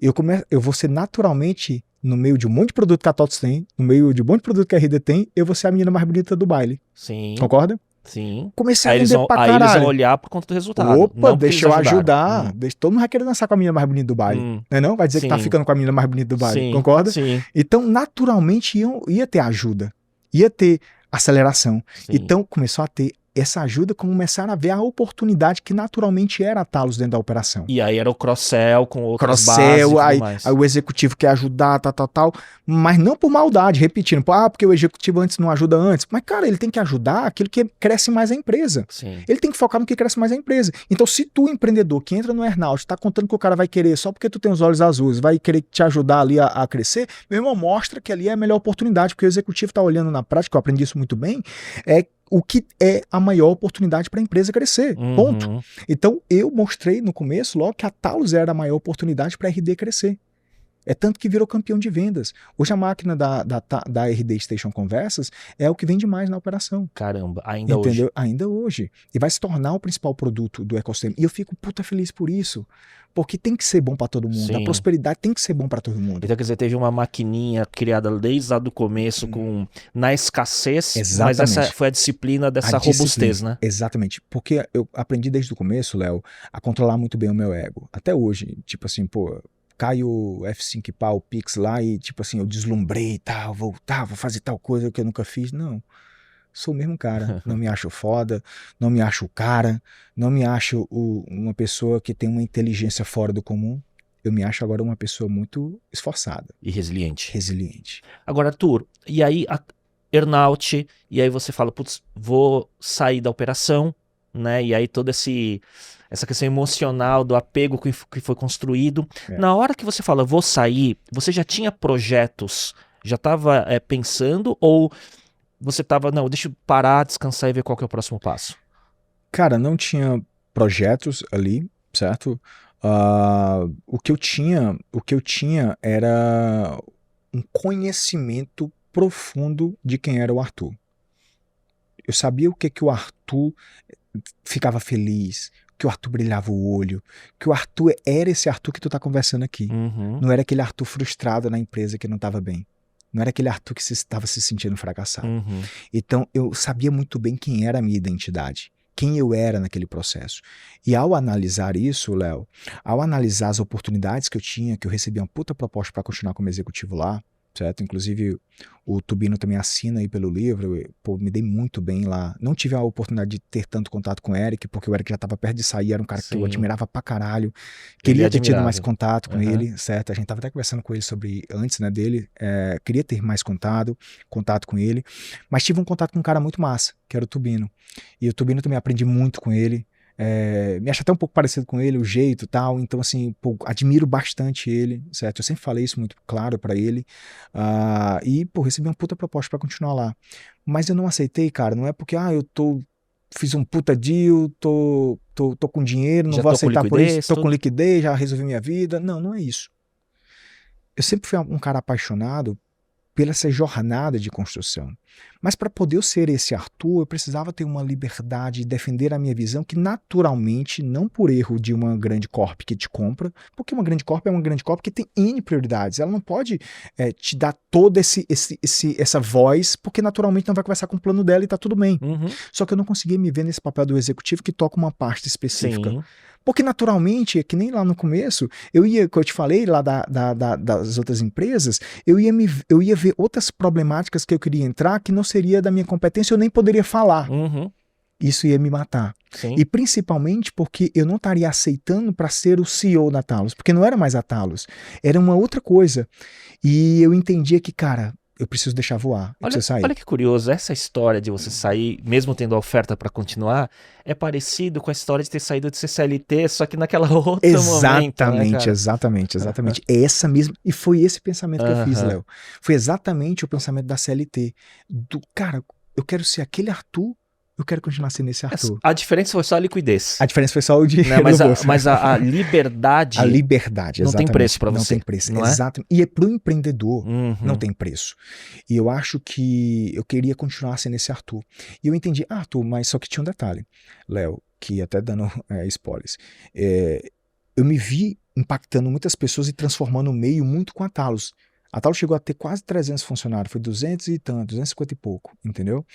eu vou ser naturalmente, no meio de um monte de produto que a TOTUS tem, no meio de um monte de produto que a RD tem, eu vou ser a menina mais bonita do baile. Sim. Concorda? Sim. Comecei a vender pra caralho. Aí eles vão olhar por conta do resultado. Opa, deixa eu ajudar. Todo mundo vai querer dançar com a menina mais bonita do baile. Não é não? Vai dizer que tá ficando com a menina mais bonita do baile. Concorda? Sim. Então, naturalmente, ia ter ajuda. Ia ter aceleração. Sim. Então, começou a ter essa ajuda, começaram a ver a oportunidade que naturalmente era a Talos dentro da operação. E aí era o cross-sell com outras bases e tudo mais. Aí o executivo quer ajudar, tal, mas não por maldade, repetindo, porque o executivo antes não ajuda antes. Mas, cara, ele tem que ajudar aquilo que cresce mais a empresa. Sim. Ele tem que focar no que cresce mais a empresa. Então, se tu, empreendedor, que entra no earn-out, tá contando que o cara vai querer, só porque tu tem os olhos azuis, vai querer te ajudar ali a crescer, meu irmão, mostra que ali é a melhor oportunidade, porque o executivo tá olhando na prática, eu aprendi isso muito bem, o que é a maior oportunidade para a empresa crescer, ponto. Então, eu mostrei no começo logo que a Talos era a maior oportunidade para a RD crescer. É tanto que virou campeão de vendas. Hoje a máquina da RD Station Conversas é o que vende mais na operação. Caramba, ainda hoje. Ainda hoje. E vai se tornar o principal produto do ecossistema. E eu fico puta feliz por isso. Porque tem que ser bom para todo mundo. Sim. A prosperidade tem que ser bom para todo mundo. Então, quer dizer, teve uma maquininha criada desde lá do começo na escassez, Exatamente. Mas essa foi a disciplina dessa robustez, né? Exatamente. Porque eu aprendi desde o começo, Léo, a controlar muito bem o meu ego. Até hoje, tipo assim, cai o F5 pau, o Pix lá e tipo assim, eu deslumbrei e tal, vou fazer tal coisa que eu nunca fiz. Não. Sou o mesmo cara, não me acho foda, não me acho o cara, não me acho uma pessoa que tem uma inteligência fora do comum. Eu me acho agora uma pessoa muito esforçada. E resiliente. Resiliente. Agora, Arthur, e aí earn-out, e aí você fala, putz, vou sair da operação, né? E aí toda essa questão emocional do apego que foi construído. É. Na hora que você fala, vou sair, você já tinha projetos, já estava pensando, ou você estava, não, deixa eu parar, descansar e ver qual que é o próximo passo? Cara, não tinha projetos ali, certo? O que eu tinha era um conhecimento profundo de quem era o Arthur. Eu sabia o que o Arthur ficava feliz, que o Arthur brilhava o olho, que o Arthur era esse Arthur que tu tá conversando aqui. Uhum. Não era aquele Arthur frustrado na empresa que não estava bem. Não era aquele Arthur que estava se sentindo fracassado. Uhum. Então eu sabia muito bem quem era a minha identidade, quem eu era naquele processo. E ao analisar isso, Léo, ao analisar as oportunidades que eu tinha, que eu recebi uma puta proposta para continuar como executivo lá, certo? Inclusive o Tubino também assina aí pelo livro, pô, me dei muito bem lá. Não tive a oportunidade de ter tanto contato com o Eric, porque o Eric já estava perto de sair, era um cara que eu admirava pra caralho. Queria ter tido mais contato com ele, certo? A gente tava até conversando com ele sobre, antes, né, dele, queria ter mais contato com ele, mas tive um contato com um cara muito massa, que era o Tubino. E o Tubino também aprendi muito com ele. Me acho até um pouco parecido com ele, o jeito e tal, então assim, pô, admiro bastante ele, certo? Eu sempre falei isso muito claro pra ele, e pô, recebi uma puta proposta pra continuar lá, mas eu não aceitei, cara, não é porque, fiz um puta deal, tô com dinheiro, não vou aceitar por isso, tô com liquidez, já resolvi minha vida, não é isso. Eu sempre fui um cara apaixonado pela essa jornada de construção. Mas para poder eu ser esse Arthur, eu precisava ter uma liberdade de defender a minha visão, que naturalmente, não por erro de uma grande corp que te compra, porque uma grande corp é uma grande corp que tem N prioridades. Ela não pode te dar toda essa voz, porque naturalmente não vai conversar com o plano dela e tá tudo bem. Uhum. Só que eu não conseguia me ver nesse papel do executivo que toca uma parte específica. Sim. Porque naturalmente, que nem lá no começo, que eu te falei lá das outras empresas, eu ia ver outras problemáticas que eu queria entrar que não seria da minha competência, eu nem poderia falar. Uhum. Isso ia me matar. Sim. E principalmente porque eu não estaria aceitando para ser o CEO da Talos, porque não era mais a Talos, era uma outra coisa. E eu entendia que, cara, eu preciso deixar voar, eu preciso sair. Olha que curioso, essa história de você sair, mesmo tendo a oferta para continuar, é parecido com a história de ter saído de CLT, só que naquela outra momento, né, cara? Exatamente. É essa mesma, e foi esse pensamento que eu fiz, Léo. Foi exatamente o pensamento da CLT. Cara, eu quero ser aquele Arthur, eu quero continuar sendo esse Arthur. A diferença foi só a liquidez. A diferença foi só o dinheiro. Né? Mas a liberdade. A liberdade, não tem preço para você. Não tem preço, não exato. E pro empreendedor, uhum. não tem preço. E eu acho que eu queria continuar sendo esse Arthur. E eu entendi, Arthur, mas só que tinha um detalhe, Léo, que até dando spoilers. Eu me vi impactando muitas pessoas e transformando o meio muito com a Talos. A Talos chegou a ter quase 300 funcionários, foi 200 e tanto, 250 e pouco, entendeu?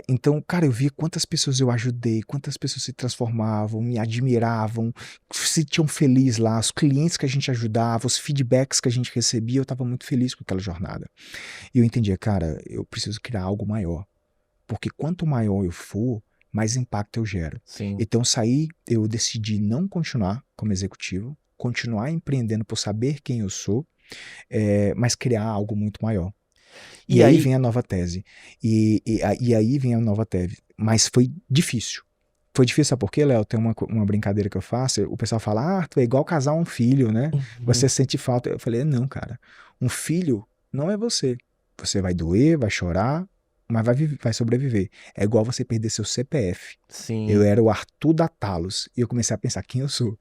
Então, cara, eu vi quantas pessoas eu ajudei, quantas pessoas se transformavam, me admiravam, se sentiam felizes lá, os clientes que a gente ajudava, os feedbacks que a gente recebia, eu estava muito feliz com aquela jornada. E eu entendia, cara, eu preciso criar algo maior, porque quanto maior eu for, mais impacto eu gero. Sim. Então, eu decidi não continuar como executivo, continuar empreendendo por saber quem eu sou, mas criar algo muito maior. E aí vem a nova tese. E aí vem a nova tese. Mas foi difícil. Foi difícil, sabe por quê, Léo? Tem uma brincadeira que eu faço. O pessoal fala, tu é igual casar um filho, né? Uhum. Você sente falta. Eu falei, não, cara. Um filho não é você. Você vai doer, vai chorar, mas vai sobreviver. É igual você perder seu CPF. Sim. Eu era o Arthur da Talos. E eu comecei a pensar quem eu sou.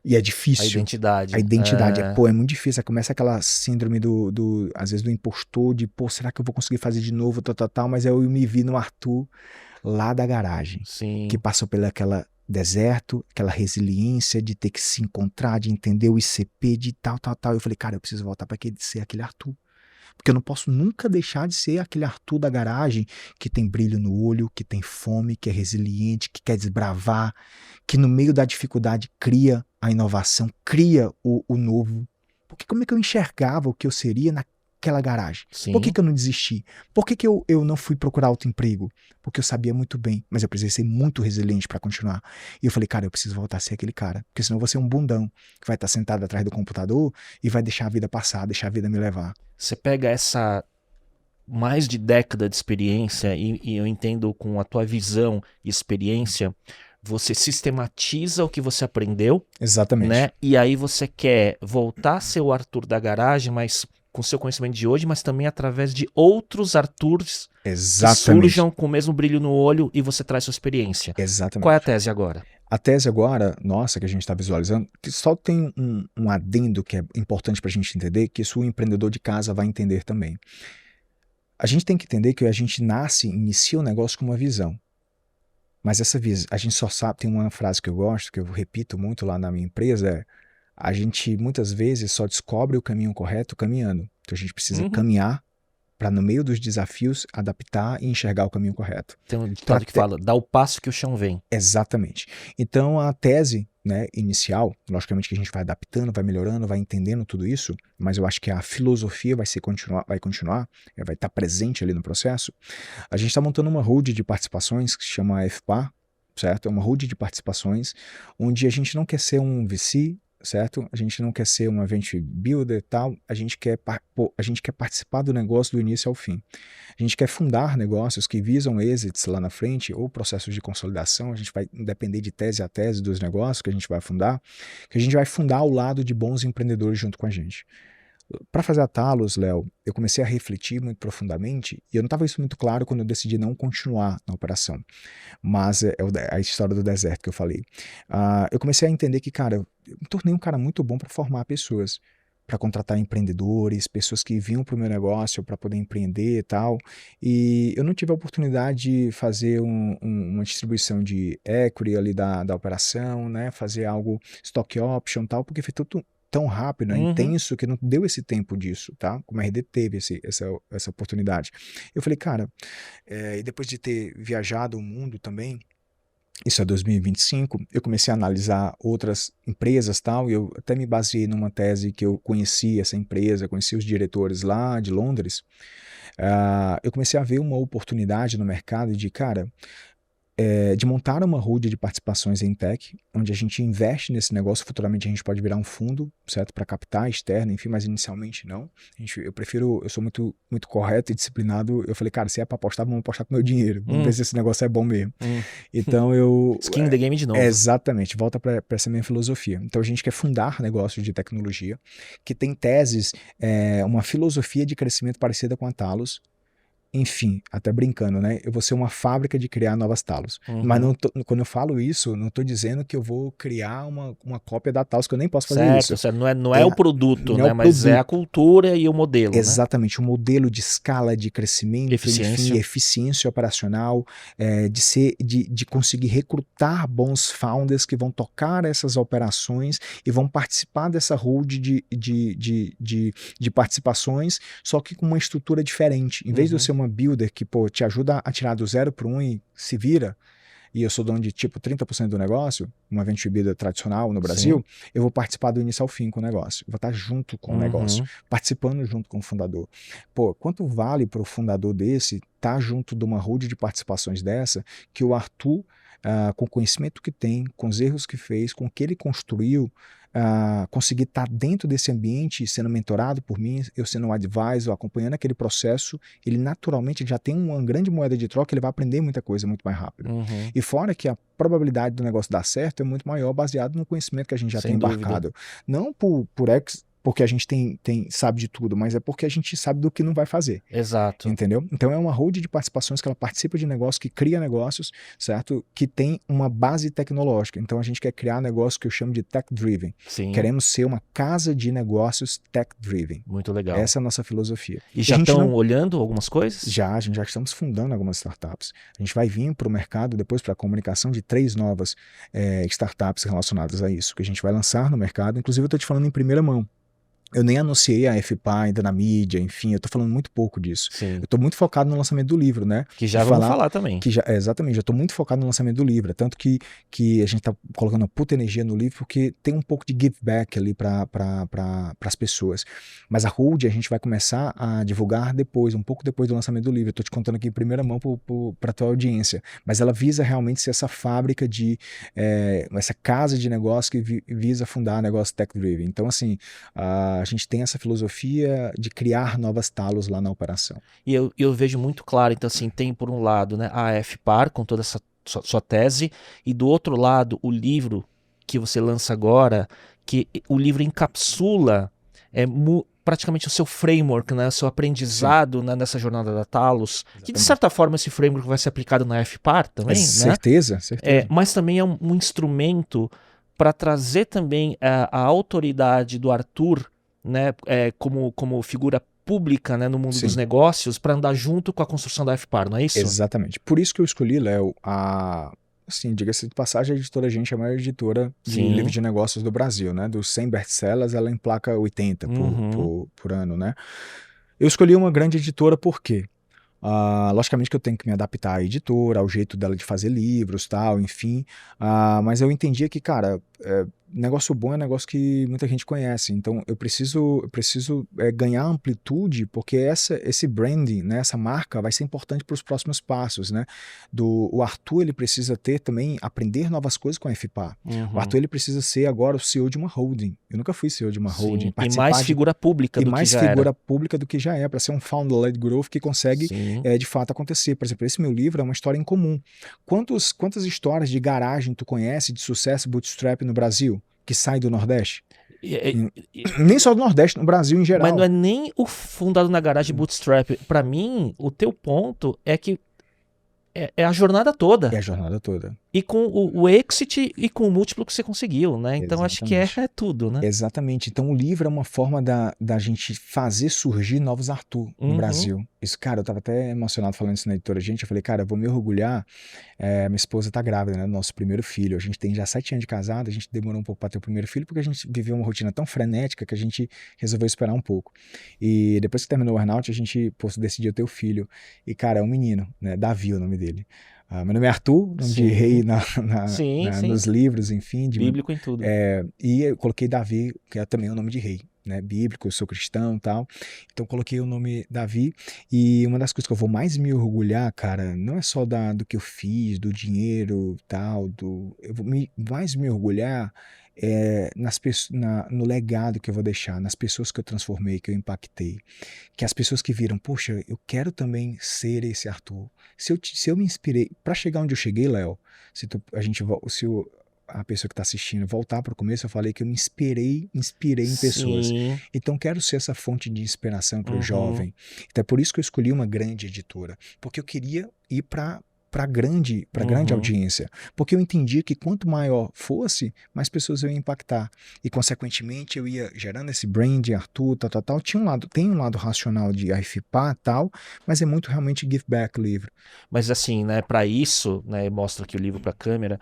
E é difícil. A identidade. É muito difícil. Aí começa aquela síndrome às vezes do impostor, de, será que eu vou conseguir fazer de novo, tal. Mas eu me vi no Arthur lá da garagem. Sim. Que passou pelaquela deserto, aquela resiliência de ter que se encontrar, de entender o ICP, de tal. Eu falei, cara, eu preciso voltar para ser aquele Arthur. Porque eu não posso nunca deixar de ser aquele Arthur da garagem que tem brilho no olho, que tem fome, que é resiliente, que quer desbravar, que no meio da dificuldade cria a inovação, cria o novo. Porque como é que eu enxergava o que eu seria naquela garagem? Sim. Por que eu não desisti? Por que eu não fui procurar outro emprego? Porque eu sabia muito bem, mas eu precisei ser muito resiliente para continuar. E eu falei, cara, eu preciso voltar a ser aquele cara, porque senão eu vou ser um bundão que vai estar sentado atrás do computador e vai deixar a vida passar, deixar a vida me levar. Você pega essa mais de década de experiência e eu entendo com a tua visão e experiência, você sistematiza o que você aprendeu, Exatamente. né? E aí você quer voltar a ser o Arthur da garagem, mas com seu conhecimento de hoje, mas também através de outros Arthurs que surjam com o mesmo brilho no olho e você traz sua experiência. Exatamente. Qual é a tese agora? A tese agora, nossa, que a gente está visualizando, que só tem um adendo que é importante para a gente entender, que isso o empreendedor de casa vai entender também. A gente tem que entender que a gente inicia o negócio com uma visão. Mas essa visão, a gente só sabe, tem uma frase que eu gosto, que eu repito muito lá na minha empresa, a gente muitas vezes só descobre o caminho correto caminhando. Então a gente precisa caminhar para no meio dos desafios adaptar e enxergar o caminho correto. Tem um ditado que fala, dá o passo que o chão vem. Exatamente. Então a tese, né, inicial, logicamente que a gente vai adaptando, vai melhorando, vai entendendo tudo isso, mas eu acho que a filosofia vai continuar, vai estar presente ali no processo. A gente está montando uma hood de participações que se chama FPA, certo? É uma hood de participações onde a gente não quer ser um VC, certo? A gente não quer ser um event builder e tal, a gente quer participar do negócio do início ao fim. A gente quer fundar negócios que visam exits lá na frente ou processos de consolidação, a gente vai depender de tese a tese dos negócios que a gente vai fundar, que a gente vai fundar ao lado de bons empreendedores junto com a gente. Para fazer a Talos, Léo, eu comecei a refletir muito profundamente e eu não estava isso muito claro quando eu decidi não continuar na operação. Mas é a história do deserto que eu falei. Eu comecei a entender que, cara, eu me tornei um cara muito bom para formar pessoas, para contratar empreendedores, pessoas que vinham para o meu negócio para poder empreender e tal. E eu não tive a oportunidade de fazer uma distribuição de equity ali da operação, né? Fazer algo stock option e tal, porque foi tudo tão rápido, intenso, que não deu esse tempo disso, tá? Como a RD teve essa oportunidade. Eu falei, cara, e depois de ter viajado o mundo também, isso é 2025, eu comecei a analisar outras empresas e tal, e eu até me baseei numa tese que eu conheci essa empresa, conheci os diretores lá de Londres. Eu comecei a ver uma oportunidade no mercado de, cara, de montar uma holding de participações em tech, onde a gente investe nesse negócio, futuramente a gente pode virar um fundo, certo, para captar externo, enfim, mas inicialmente não. Eu sou muito, muito correto e disciplinado, eu falei, cara, se é para apostar, vamos apostar com meu dinheiro, vamos ver se esse negócio é bom mesmo. Então eu... Skin the game de novo. Exatamente, volta para essa minha filosofia. Então a gente quer fundar negócios de tecnologia, que tem teses, uma filosofia de crescimento parecida com a Talos. Enfim, até brincando, né? Eu vou ser uma fábrica de criar novas Talos. Mas quando eu falo isso, não estou dizendo que eu vou criar uma cópia da Talos, que eu nem posso fazer isso. Certo, não é o produto, né? Mas é a cultura e o modelo. Exatamente, o modelo de escala, de crescimento, eficiência. Enfim, eficiência operacional, de conseguir recrutar bons founders que vão tocar essas operações e vão participar dessa hold de participações, só que com uma estrutura diferente. Em vez de eu ser uma builder que, te ajuda a tirar do 0 para 1 e se vira, e eu sou dono de, 30% do negócio, uma venture builder tradicional no Brasil, eu vou participar do início ao fim com o negócio. Eu vou estar junto com o negócio, participando junto com o fundador. Quanto vale para o fundador desse estar junto de uma holding de participações dessa, que o Arthur, com o conhecimento que tem, com os erros que fez, com o que ele construiu, conseguir estar dentro desse ambiente, sendo mentorado por mim, eu sendo um advisor, acompanhando aquele processo, ele naturalmente já tem uma grande moeda de troca, ele vai aprender muita coisa muito mais rápido. E fora que a probabilidade do negócio dar certo é muito maior baseado no conhecimento que a gente já tem embarcado. Não porque a gente sabe de tudo, mas é porque a gente sabe do que não vai fazer. Exato. Entendeu? Então é uma holding de participações que ela participa de negócios, que cria negócios, certo? Que tem uma base tecnológica. Então a gente quer criar negócio que eu chamo de tech-driven. Queremos ser uma casa de negócios tech-driven. Muito legal. Essa é a nossa filosofia. E já estão olhando algumas coisas? A gente já estamos fundando algumas startups. A gente vai vir para o mercado, depois para a comunicação de 3 novas startups relacionadas a isso, que a gente vai lançar no mercado. Inclusive eu estou te falando em primeira mão. Eu nem anunciei a FPA ainda na mídia, enfim, eu tô falando muito pouco disso. Eu tô muito focado no lançamento do livro, né? Que já vamos falar também. Exatamente, eu tô muito focado no lançamento do livro, tanto que a gente tá colocando uma puta energia no livro, porque tem um pouco de give back ali para as pessoas. Mas a holding a gente vai começar a divulgar depois, um pouco depois do lançamento do livro. Eu tô te contando aqui em primeira mão para tua audiência. Mas ela visa realmente ser essa fábrica essa casa de negócio que visa fundar negócio tech-driven. Então, assim, a A gente tem essa filosofia de criar novas talos lá na operação. E eu vejo muito claro, então assim, tem por um lado, né, a FPAR com toda essa sua tese, e do outro lado o livro que você lança agora, que o livro encapsula praticamente o seu framework, né, o seu aprendizado, né, nessa jornada da Talos, que de certa forma esse framework vai ser aplicado na FPAR também, né? Certeza. Mas também é um instrumento para trazer também a autoridade do Arthur, né, como figura pública, né, no mundo dos negócios, para andar junto com a construção da FPAR, não é isso? Exatamente. Por isso que eu escolhi, Léo, assim, diga-se de passagem, a editora Gente é a maior editora de livro de negócios do Brasil, né? Dos 100 best-sellers, ela emplaca 80 por ano, né? Eu escolhi uma grande editora por quê? Logicamente que eu tenho que me adaptar à editora, ao jeito dela de fazer livros, tal, enfim. Mas eu entendia que, cara, negócio bom é negócio que muita gente conhece. Então eu preciso ganhar amplitude, porque esse branding, né, essa marca vai ser importante para os próximos passos, né? O Arthur, ele precisa aprender novas coisas com a FPAR. O Arthur, ele precisa ser agora o CEO de uma holding. Eu nunca fui CEO de uma holding. E mais figura pública do que já era. E mais figura pública do que já é, para ser um founder-led growth que consegue de fato acontecer. Por exemplo, esse meu livro é uma história em comum. Quantas histórias de garagem tu conhece de sucesso bootstrap no Brasil? Que sai do Nordeste? Nem só do Nordeste, no Brasil em geral. Mas não é nem o fundado na garagem bootstrap. Para mim, o teu ponto é que é a jornada toda. É a jornada toda. E com o exit e com o múltiplo que você conseguiu, né? Então acho que é tudo, né? Exatamente. Então o livro é uma forma da gente fazer surgir novos Arthur no Brasil. Isso, cara, eu tava até emocionado falando isso na editora. Gente, eu falei, cara, eu vou me orgulhar. Minha esposa tá grávida, né? Nosso primeiro filho. A gente tem já 7 anos de casado, a gente demorou um pouco pra ter o primeiro filho, porque a gente viveu uma rotina tão frenética que a gente resolveu esperar um pouco. E depois que terminou o burnout, a gente decidiu ter o filho. E, cara, é um menino, né? Davi, o nome dele. Meu nome é Arthur, nome de rei nos livros, enfim. Bíblico em tudo. E eu coloquei Davi, que é também o nome de rei, né? Bíblico, eu sou cristão e tal. Então coloquei o nome Davi. E uma das coisas que eu vou mais me orgulhar, cara, não é só do que eu fiz, do dinheiro e tal. Eu vou mais me orgulhar no legado que eu vou deixar, nas pessoas que eu transformei, que eu impactei, que as pessoas que viram, poxa, eu quero também ser esse Arthur. Se eu me inspirei, para chegar onde eu cheguei, Léo, se a pessoa que está assistindo voltar para o começo, eu falei que eu me inspirei em pessoas. Então quero ser essa fonte de inspiração para o jovem. Então é por isso que eu escolhi uma grande editora, porque eu queria ir para grande audiência, porque eu entendia que quanto maior fosse, mais pessoas eu ia impactar, e consequentemente eu ia gerando esse brand, Arthur, tal, tem um lado racional de FPAR, tal, mas é muito realmente give back livro. Mas assim, né, para isso, né, mostra aqui o livro para a câmera,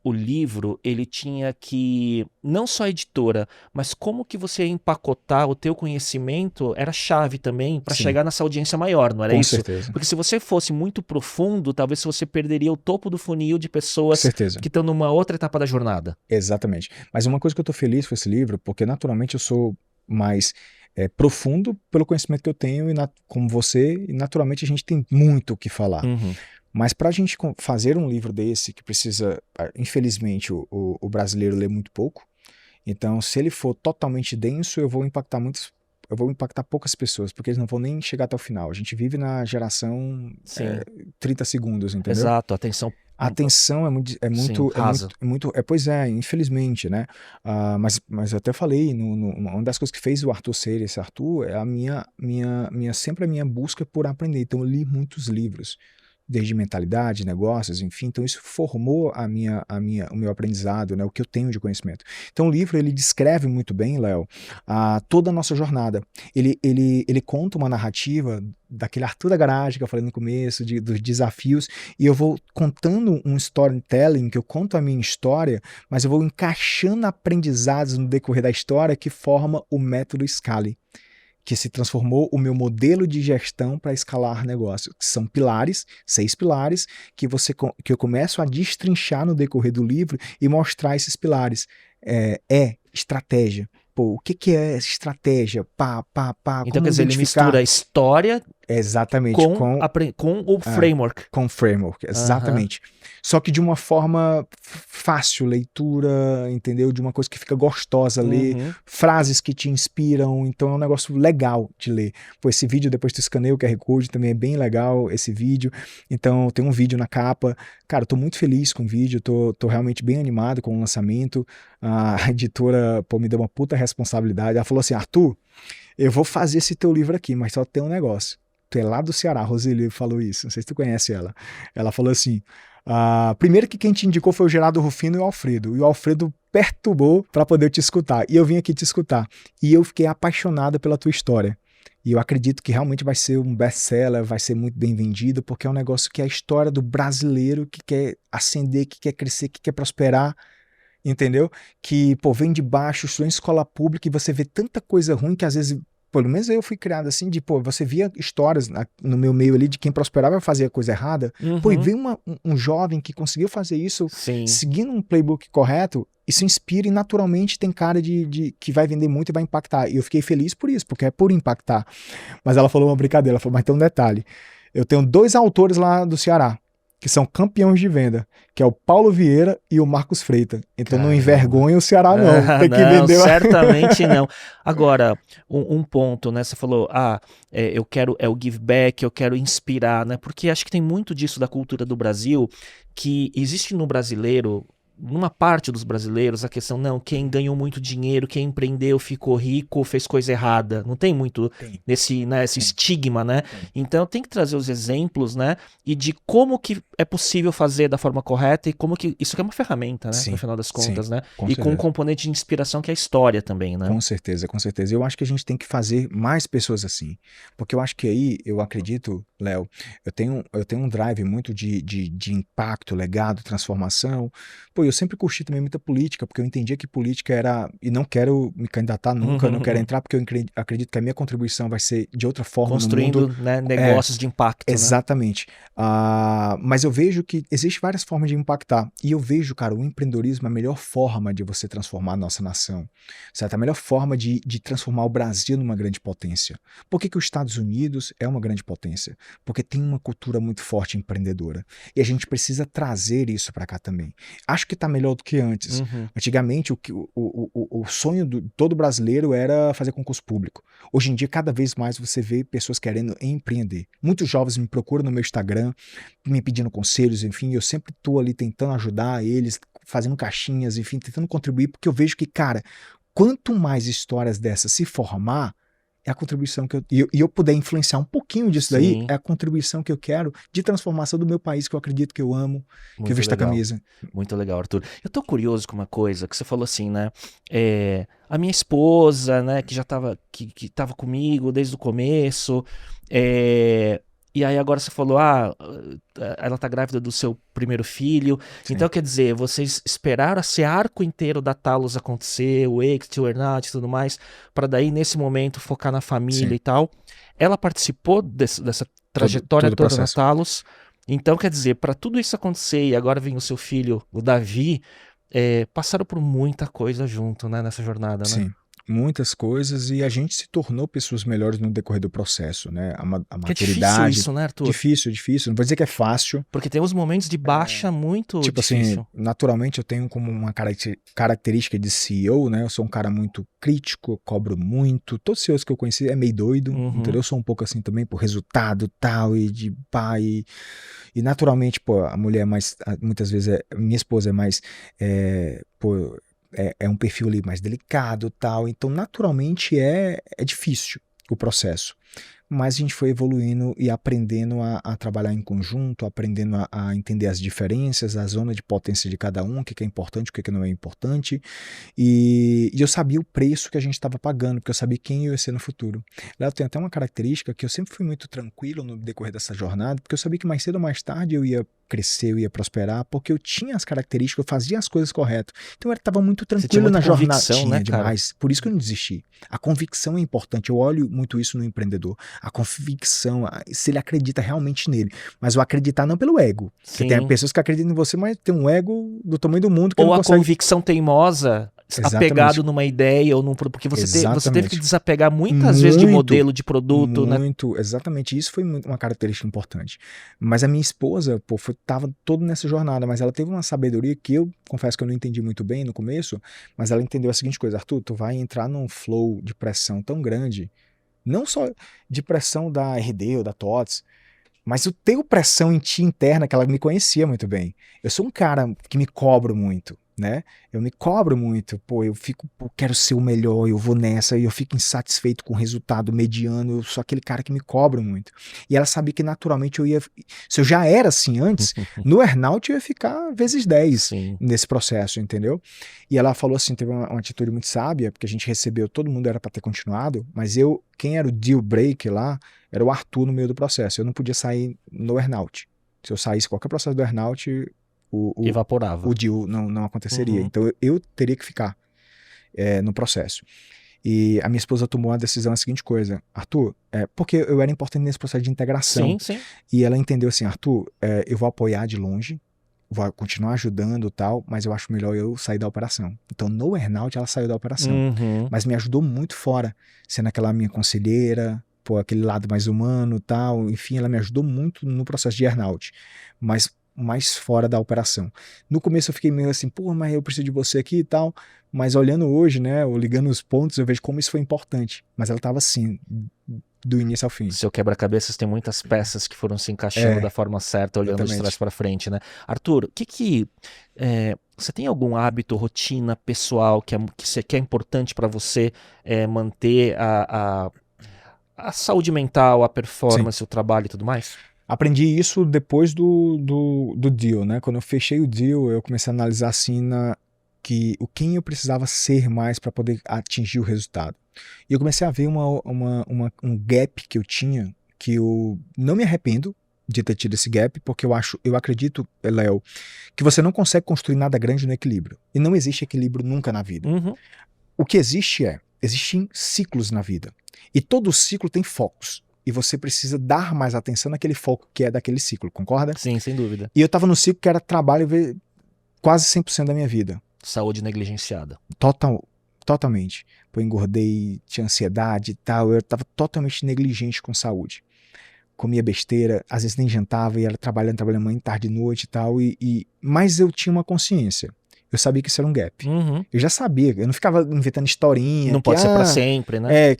o livro, ele tinha que, não só a editora, mas como que você ia empacotar o teu conhecimento era chave também para chegar nessa audiência maior, não era isso? Com certeza. Porque se você fosse muito profundo, talvez você perderia o topo do funil de pessoas que estão numa outra etapa da jornada. Exatamente. Mas uma coisa que eu tô feliz com esse livro, porque naturalmente eu sou mais profundo pelo conhecimento que eu tenho, como você, e naturalmente a gente tem muito o que falar. Mas para a gente fazer um livro desse, que precisa, infelizmente, o brasileiro lê muito pouco, então se ele for totalmente denso, eu vou impactar poucas pessoas, porque eles não vão nem chegar até o final. A gente vive na geração 30 segundos, entendeu? Exato, atenção. A atenção pois é, infelizmente, né? Mas eu até falei, uma das coisas que fez o Arthur ser esse Arthur é sempre a minha busca por aprender. Então eu li muitos livros, desde mentalidade, negócios, enfim, então isso formou o meu aprendizado, né, o que eu tenho de conhecimento. Então o livro, ele descreve muito bem, Léo, toda a nossa jornada. Ele conta uma narrativa daquele Arthur da garagem que eu falei no começo, dos desafios, e eu vou contando um storytelling, que eu conto a minha história, mas eu vou encaixando aprendizados no decorrer da história que forma o método Scale, que se transformou o meu modelo de gestão para escalar negócio, que são 6 pilares, que eu começo a destrinchar no decorrer do livro e mostrar esses pilares. Estratégia. Pô, o que é estratégia? Então, quer dizer, ele mistura história, Exatamente. Com o framework. Com framework, exatamente. Só que de uma forma fácil, leitura, entendeu? De uma coisa que fica gostosa ler, frases que te inspiram, então é um negócio legal de ler. Pô, esse vídeo, depois tu escaneia o QR Code, também é bem legal esse vídeo. Então tem um vídeo na capa. Cara, eu tô muito feliz com o vídeo, tô realmente bem animado com o lançamento. A editora, pô, me deu uma puta responsabilidade. Ela falou assim, Arthur, eu vou fazer esse teu livro aqui, mas só tem um negócio. Tu é lá do Ceará, Roseli falou isso, não sei se tu conhece ela. Ela falou assim, primeiro que quem te indicou foi o Gerardo Rufino e o Alfredo. E o Alfredo perturbou para poder te escutar. E eu vim aqui te escutar. E eu fiquei apaixonada pela tua história. E eu acredito que realmente vai ser um best-seller, vai ser muito bem vendido, porque é um negócio que é a história do brasileiro que quer ascender, que quer crescer, que quer prosperar, entendeu? Que, pô, vem de baixo, estudou em escola pública e você vê tanta coisa ruim que às vezes... Pelo menos eu fui criado assim, de, pô, você via histórias no meu meio ali de quem prosperava e fazia coisa errada. Pô, e veio um jovem que conseguiu fazer isso, seguindo um playbook correto, isso inspira e naturalmente tem cara de que vai vender muito e vai impactar. E eu fiquei feliz por isso, porque é por impactar. Mas ela falou uma brincadeira, ela falou, mas tem um detalhe. Eu tenho 2 autores lá do Ceará, que são campeões de venda, que é o Paulo Vieira e o Marcos Freitas. Então não envergonha o Ceará não, tem que vender. Certamente não. Agora, um ponto, né, você falou, eu quero, o give back, eu quero inspirar, né, porque acho que tem muito disso da cultura do Brasil, que existe no brasileiro, numa parte dos brasileiros, a questão, não, quem ganhou muito dinheiro, quem empreendeu, ficou rico, fez coisa errada. Não tem muito esse estigma, né? Então tem que trazer os exemplos, né? E de como que é possível fazer da forma correta e como que... Isso que é uma ferramenta, né? No final das contas, né? E com um componente de inspiração que é a história também, né? Com certeza, com certeza. Eu acho que a gente tem que fazer mais pessoas assim. Porque eu acho que aí, eu acredito, Léo, eu tenho um drive muito de impacto, legado, transformação. Pô, eu sempre curti também muita política, porque eu entendia que política era... E não quero me candidatar nunca, não quero entrar, porque eu acredito que a minha contribuição vai ser de outra forma construindo no mundo. Né, negócios de impacto. Exatamente. Né? Mas eu vejo que existem várias formas de impactar. E eu vejo, cara, o empreendedorismo é a melhor forma de você transformar a nossa nação. Certo? A melhor forma de transformar o Brasil numa grande potência. Por que os Estados Unidos é uma grande potência? Porque tem uma cultura muito forte empreendedora. E a gente precisa trazer isso para cá também. Acho que está melhor do que antes. Antigamente, o sonho de todo brasileiro era fazer concurso público. Hoje em dia, cada vez mais você vê pessoas querendo empreender. Muitos jovens me procuram no meu Instagram, me pedindo conselhos, enfim, eu sempre estou ali tentando ajudar eles, fazendo caixinhas, enfim, tentando contribuir, porque eu vejo que, cara, quanto mais histórias dessas se formar, é a contribuição que eu puder influenciar um pouquinho disso daí, é a contribuição que eu quero de transformação do meu país, que eu acredito que eu amo, que eu visto a camisa. Muito legal, Arthur. Eu tô curioso com uma coisa, que você falou assim, né, a minha esposa, né, que já tava, que tava comigo desde o começo, e aí agora você falou, ela tá grávida do seu primeiro filho. Sim. Então quer dizer, vocês esperaram esse arco inteiro da Talos acontecer, o exit, o earnout e tudo mais, para daí nesse momento focar na família e tal. Ela participou dessa trajetória toda na Talos. Então quer dizer, para tudo isso acontecer e agora vem o seu filho, o Davi, passaram por muita coisa junto, né, nessa jornada, né? Sim. Muitas coisas e a gente se tornou pessoas melhores no decorrer do processo, né? A maturidade. É difícil isso, né, Arthur? Difícil. Não vou dizer que é fácil. Porque tem uns momentos de baixa muito tipo difícil. Assim, naturalmente eu tenho como uma característica de CEO, né? Eu sou um cara muito crítico, eu cobro muito. Todos os CEOs que eu conheci é meio doido, entendeu? Eu sou um pouco assim também por resultado tal e de pai. E naturalmente, pô, a mulher é mais, muitas vezes, minha esposa é mais, é um perfil ali mais delicado tal, então naturalmente é difícil o processo, mas a gente foi evoluindo e aprendendo a trabalhar em conjunto, aprendendo a entender as diferenças, a zona de potência de cada um, o que é importante, o que não é importante, e eu sabia o preço que a gente estava pagando, porque eu sabia quem eu ia ser no futuro. Lá eu tenho até uma característica que eu sempre fui muito tranquilo no decorrer dessa jornada, porque eu sabia que mais cedo ou mais tarde eu ia crescer, eu ia prosperar, porque eu tinha as características, eu fazia as coisas corretas. Então eu estava muito tranquilo na jornada. Tinha, né, demais. Por isso que eu não desisti. A convicção é importante. Eu olho muito isso no empreendedor. A convicção, se ele acredita realmente nele. Mas o acreditar não pelo ego. Porque tem pessoas que acreditam em você, mas tem um ego do tamanho do mundo que ou não consegue... a convicção teimosa apegado numa ideia ou porque você teve que Exatamente. desapegar muitas vezes de modelo de produto, né? Muito, exatamente. Isso foi uma característica importante. Mas a minha esposa, pô, tava todo nessa jornada, mas ela teve uma sabedoria que eu confesso que eu não entendi muito bem no começo, mas ela entendeu a seguinte coisa: Arthur, tu vai entrar num flow de pressão tão grande, não só de pressão da RD ou da TOTS, mas eu tenho pressão em ti interna, que ela me conhecia muito bem. Eu sou um cara que me cobro muito, né? Eu me cobro muito, pô, eu quero ser o melhor, eu vou nessa, e eu fico insatisfeito com o resultado mediano, eu sou aquele cara que me cobro muito. E ela sabia que naturalmente se eu já era assim antes, no earnout eu ia ficar vezes 10 Sim. nesse processo, entendeu? E ela falou assim, teve uma atitude muito sábia, porque a gente recebeu, todo mundo era para ter continuado, mas quem era o deal breaker lá, era o Arthur no meio do processo. Eu não podia sair no earnout. Se eu saísse qualquer processo do earnout, evaporava. o deal não aconteceria. Uhum. Então eu teria que ficar no processo. E a minha esposa tomou a decisão, a seguinte coisa: Arthur, porque eu era importante nesse processo de integração. Sim, sim. E ela entendeu assim: Arthur, eu vou apoiar de longe, vou continuar ajudando e tal, mas eu acho melhor eu sair da operação. Então no earnout ela saiu da operação. Uhum. Mas me ajudou muito fora, sendo aquela minha conselheira, pô, aquele lado mais humano e tal, enfim, ela me ajudou muito no processo de earnout, mas mais fora da operação. No começo eu fiquei meio assim, pô, mas eu preciso de você aqui e tal, mas olhando hoje, né, ou ligando os pontos, eu vejo como isso foi importante, mas ela tava assim, do início ao fim. Seu quebra-cabeças tem muitas peças que foram se encaixando da forma certa, olhando de trás para frente, né? Arthur, você tem algum hábito, rotina pessoal que é importante para você manter a saúde mental, a performance, o trabalho e tudo mais? Aprendi isso depois do deal, né? Quando eu fechei o deal, eu comecei a analisar assim quem eu precisava ser mais para poder atingir o resultado. E eu comecei a ver um gap que eu tinha, que eu não me arrependo de ter tido esse gap, porque eu acredito, Léo, que você não consegue construir nada grande no equilíbrio. E não existe equilíbrio nunca na vida. Uhum. O que existem ciclos na vida. E todo ciclo tem focos. E você precisa dar mais atenção naquele foco que é daquele ciclo, concorda? Sim, sem dúvida. E eu tava no ciclo que era trabalho quase 100% da minha vida. Saúde negligenciada. Totalmente. Pô, engordei, tinha ansiedade e tal, eu tava totalmente negligente com saúde. Comia besteira, às vezes nem jantava, e era trabalhando manhã, tarde e noite e tal, mas eu tinha uma consciência. Eu sabia que isso era um gap. Uhum. Eu já sabia, eu não ficava inventando historinha. Não pode ser pra sempre, né?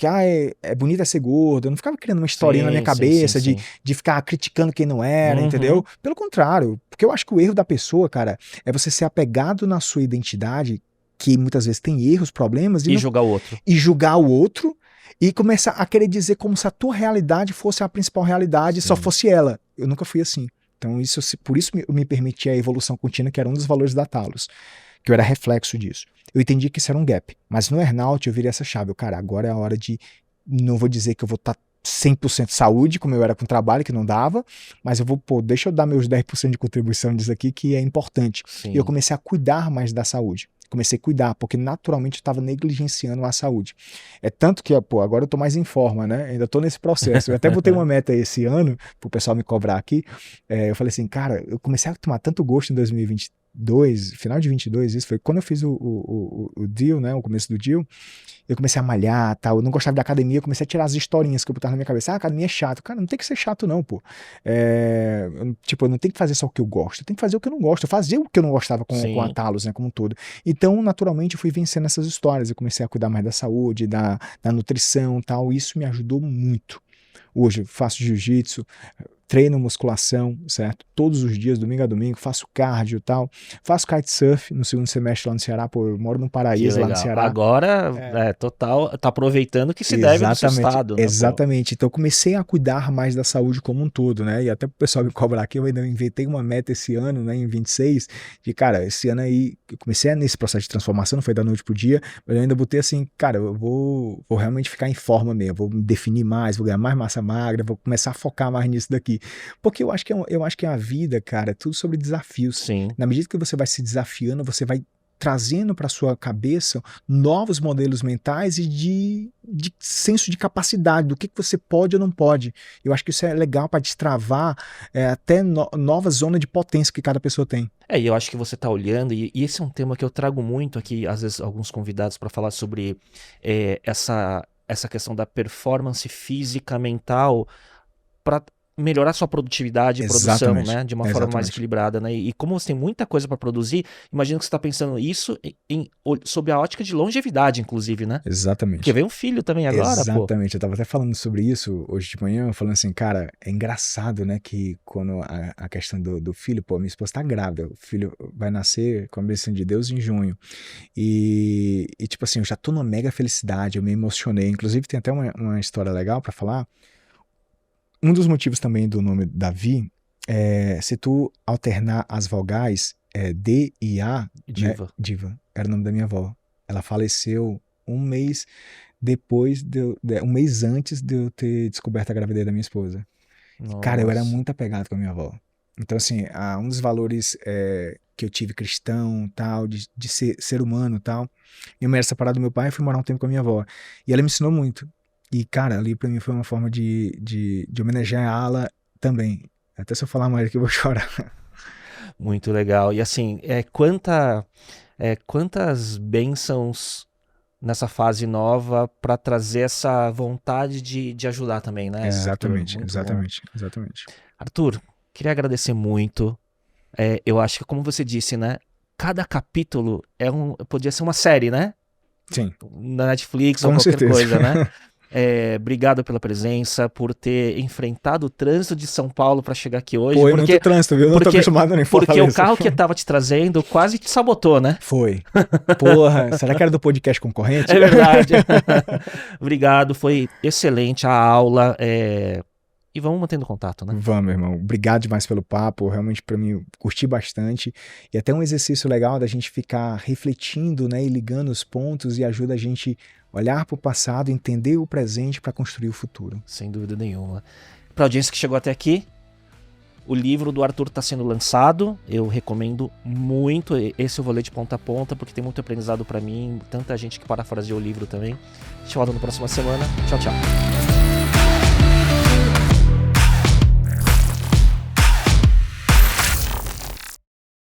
É bonito é ser gordo. Eu não ficava criando uma historinha na minha cabeça sim. De ficar criticando quem não era, entendeu? Pelo contrário, porque eu acho que o erro da pessoa, cara, é você ser apegado na sua identidade, que muitas vezes tem erros, problemas, E julgar o outro. E julgar o outro, e começar a querer dizer como se a tua realidade fosse a principal realidade, só fosse ela. Eu nunca fui assim. Então, por isso eu me permiti a evolução contínua, que era um dos valores da Talos, que eu era reflexo disso. Eu entendi que isso era um gap, mas no earnout eu virei essa chave. Cara, agora é a hora não vou dizer que eu vou estar 100% saúde, como eu era com trabalho, que não dava, mas eu vou, deixa eu dar meus 10% de contribuição disso aqui, que é importante. Sim. E eu comecei a cuidar mais da saúde. Comecei a cuidar, porque naturalmente eu estava negligenciando a saúde. É tanto que, agora eu tô mais em forma, né? Ainda tô nesse processo. Eu até botei uma meta esse ano, pro pessoal me cobrar aqui. Eu falei assim, cara, eu comecei a tomar tanto gosto em 2022, final de 22, isso foi quando eu fiz o deal, né? O começo do deal. Eu comecei a malhar, tal. Eu não gostava de academia, eu comecei a tirar as historinhas que eu botava na minha cabeça. Academia é chato. Cara, não tem que ser chato não, pô. Eu não tenho que fazer só o que eu gosto, eu tenho que fazer o que eu não gosto. Eu fazia o que eu não gostava com a Talos, né, como um todo. Então, naturalmente, eu fui vencendo essas histórias. Eu comecei a cuidar mais da saúde, da nutrição, tal. Isso me ajudou muito. Hoje eu faço jiu-jitsu, treino musculação, certo? Todos os dias, domingo a domingo, faço cardio e tal. Faço kitesurf no segundo semestre lá no Ceará, eu moro num paraíso lá no Ceará. Agora, total, tá aproveitando que se deve do seu estado. Né, exatamente. Então eu comecei a cuidar mais da saúde como um todo, né? E até pro pessoal me cobrar aqui, eu ainda inventei uma meta esse ano, né, em 26, de, cara, esse ano aí, eu comecei nesse processo de transformação, não foi da noite pro dia, mas eu ainda botei assim, cara, eu vou realmente ficar em forma mesmo, vou me definir mais, vou ganhar mais massa magra, vou começar a focar mais nisso daqui. Porque eu acho que a vida, cara, é tudo sobre desafios. Sim. Na medida que você vai se desafiando, você vai trazendo para sua cabeça novos modelos mentais e de senso de capacidade, do que você pode ou não pode. Eu acho que isso é legal para destravar até nova zona de potência que cada pessoa tem. E eu acho que você está olhando, e esse é um tema que eu trago muito aqui, às vezes, alguns convidados para falar sobre essa questão da performance física, mental, para melhorar sua produtividade e produção, né? De uma forma mais equilibrada, né? E como você tem muita coisa para produzir, imagino que você está pensando isso sob a ótica de longevidade, inclusive, né? Exatamente. Porque veio um filho também agora, Exatamente. Eu estava até falando sobre isso hoje de manhã, falando assim, cara, é engraçado, né? Que quando a questão do filho, minha esposa está grávida, o filho vai nascer, com a bênção de Deus, em junho. E tipo assim, eu já tô numa mega felicidade, eu me emocionei. Inclusive, tem até uma história legal para falar. Um dos motivos também do nome Davi é se tu alternar as vogais D e A, Diva. Né? Diva, era o nome da minha avó. Ela faleceu um mês depois, um mês antes de eu ter descoberto a gravidez da minha esposa. Nossa. Cara, eu era muito apegado com a minha avó. Então, assim, um dos valores que eu tive cristão, tal, de ser humano, tal. Eu me era separado do meu pai e fui morar um tempo com a minha avó. E ela me ensinou muito. E, cara, ali pra mim foi uma forma de homenageá-la também. Até se eu falar mais aqui eu vou chorar. Muito legal. E assim, quantas bênçãos nessa fase nova para trazer essa vontade de ajudar também, né? Exatamente, Arthur? exatamente. Arthur, queria agradecer muito. Eu acho que, como você disse, né? Cada capítulo podia ser uma série, né? Sim. Na Netflix Com ou qualquer certeza. coisa, né? Obrigado pela presença, por ter enfrentado o trânsito de São Paulo para chegar aqui hoje. Foi muito trânsito, viu? Eu não tô acostumado nem Porque o carro que tava te trazendo quase te sabotou, né? Foi. Porra, será que era do podcast concorrente? É verdade. Obrigado, foi excelente a aula. E vamos mantendo contato, né? Vamos, irmão. Obrigado demais pelo papo. Realmente, para mim, curti bastante. E até um exercício legal da gente ficar refletindo, né? E ligando os pontos e ajuda a gente olhar para o passado, entender o presente para construir o futuro. Sem dúvida nenhuma. Para a audiência que chegou até aqui, o livro do Arthur está sendo lançado. Eu recomendo muito. Esse eu vou ler de ponta a ponta, porque tem muito aprendizado para mim. Tanta gente que parafraseou o livro também. A gente volta na próxima semana. Tchau, tchau.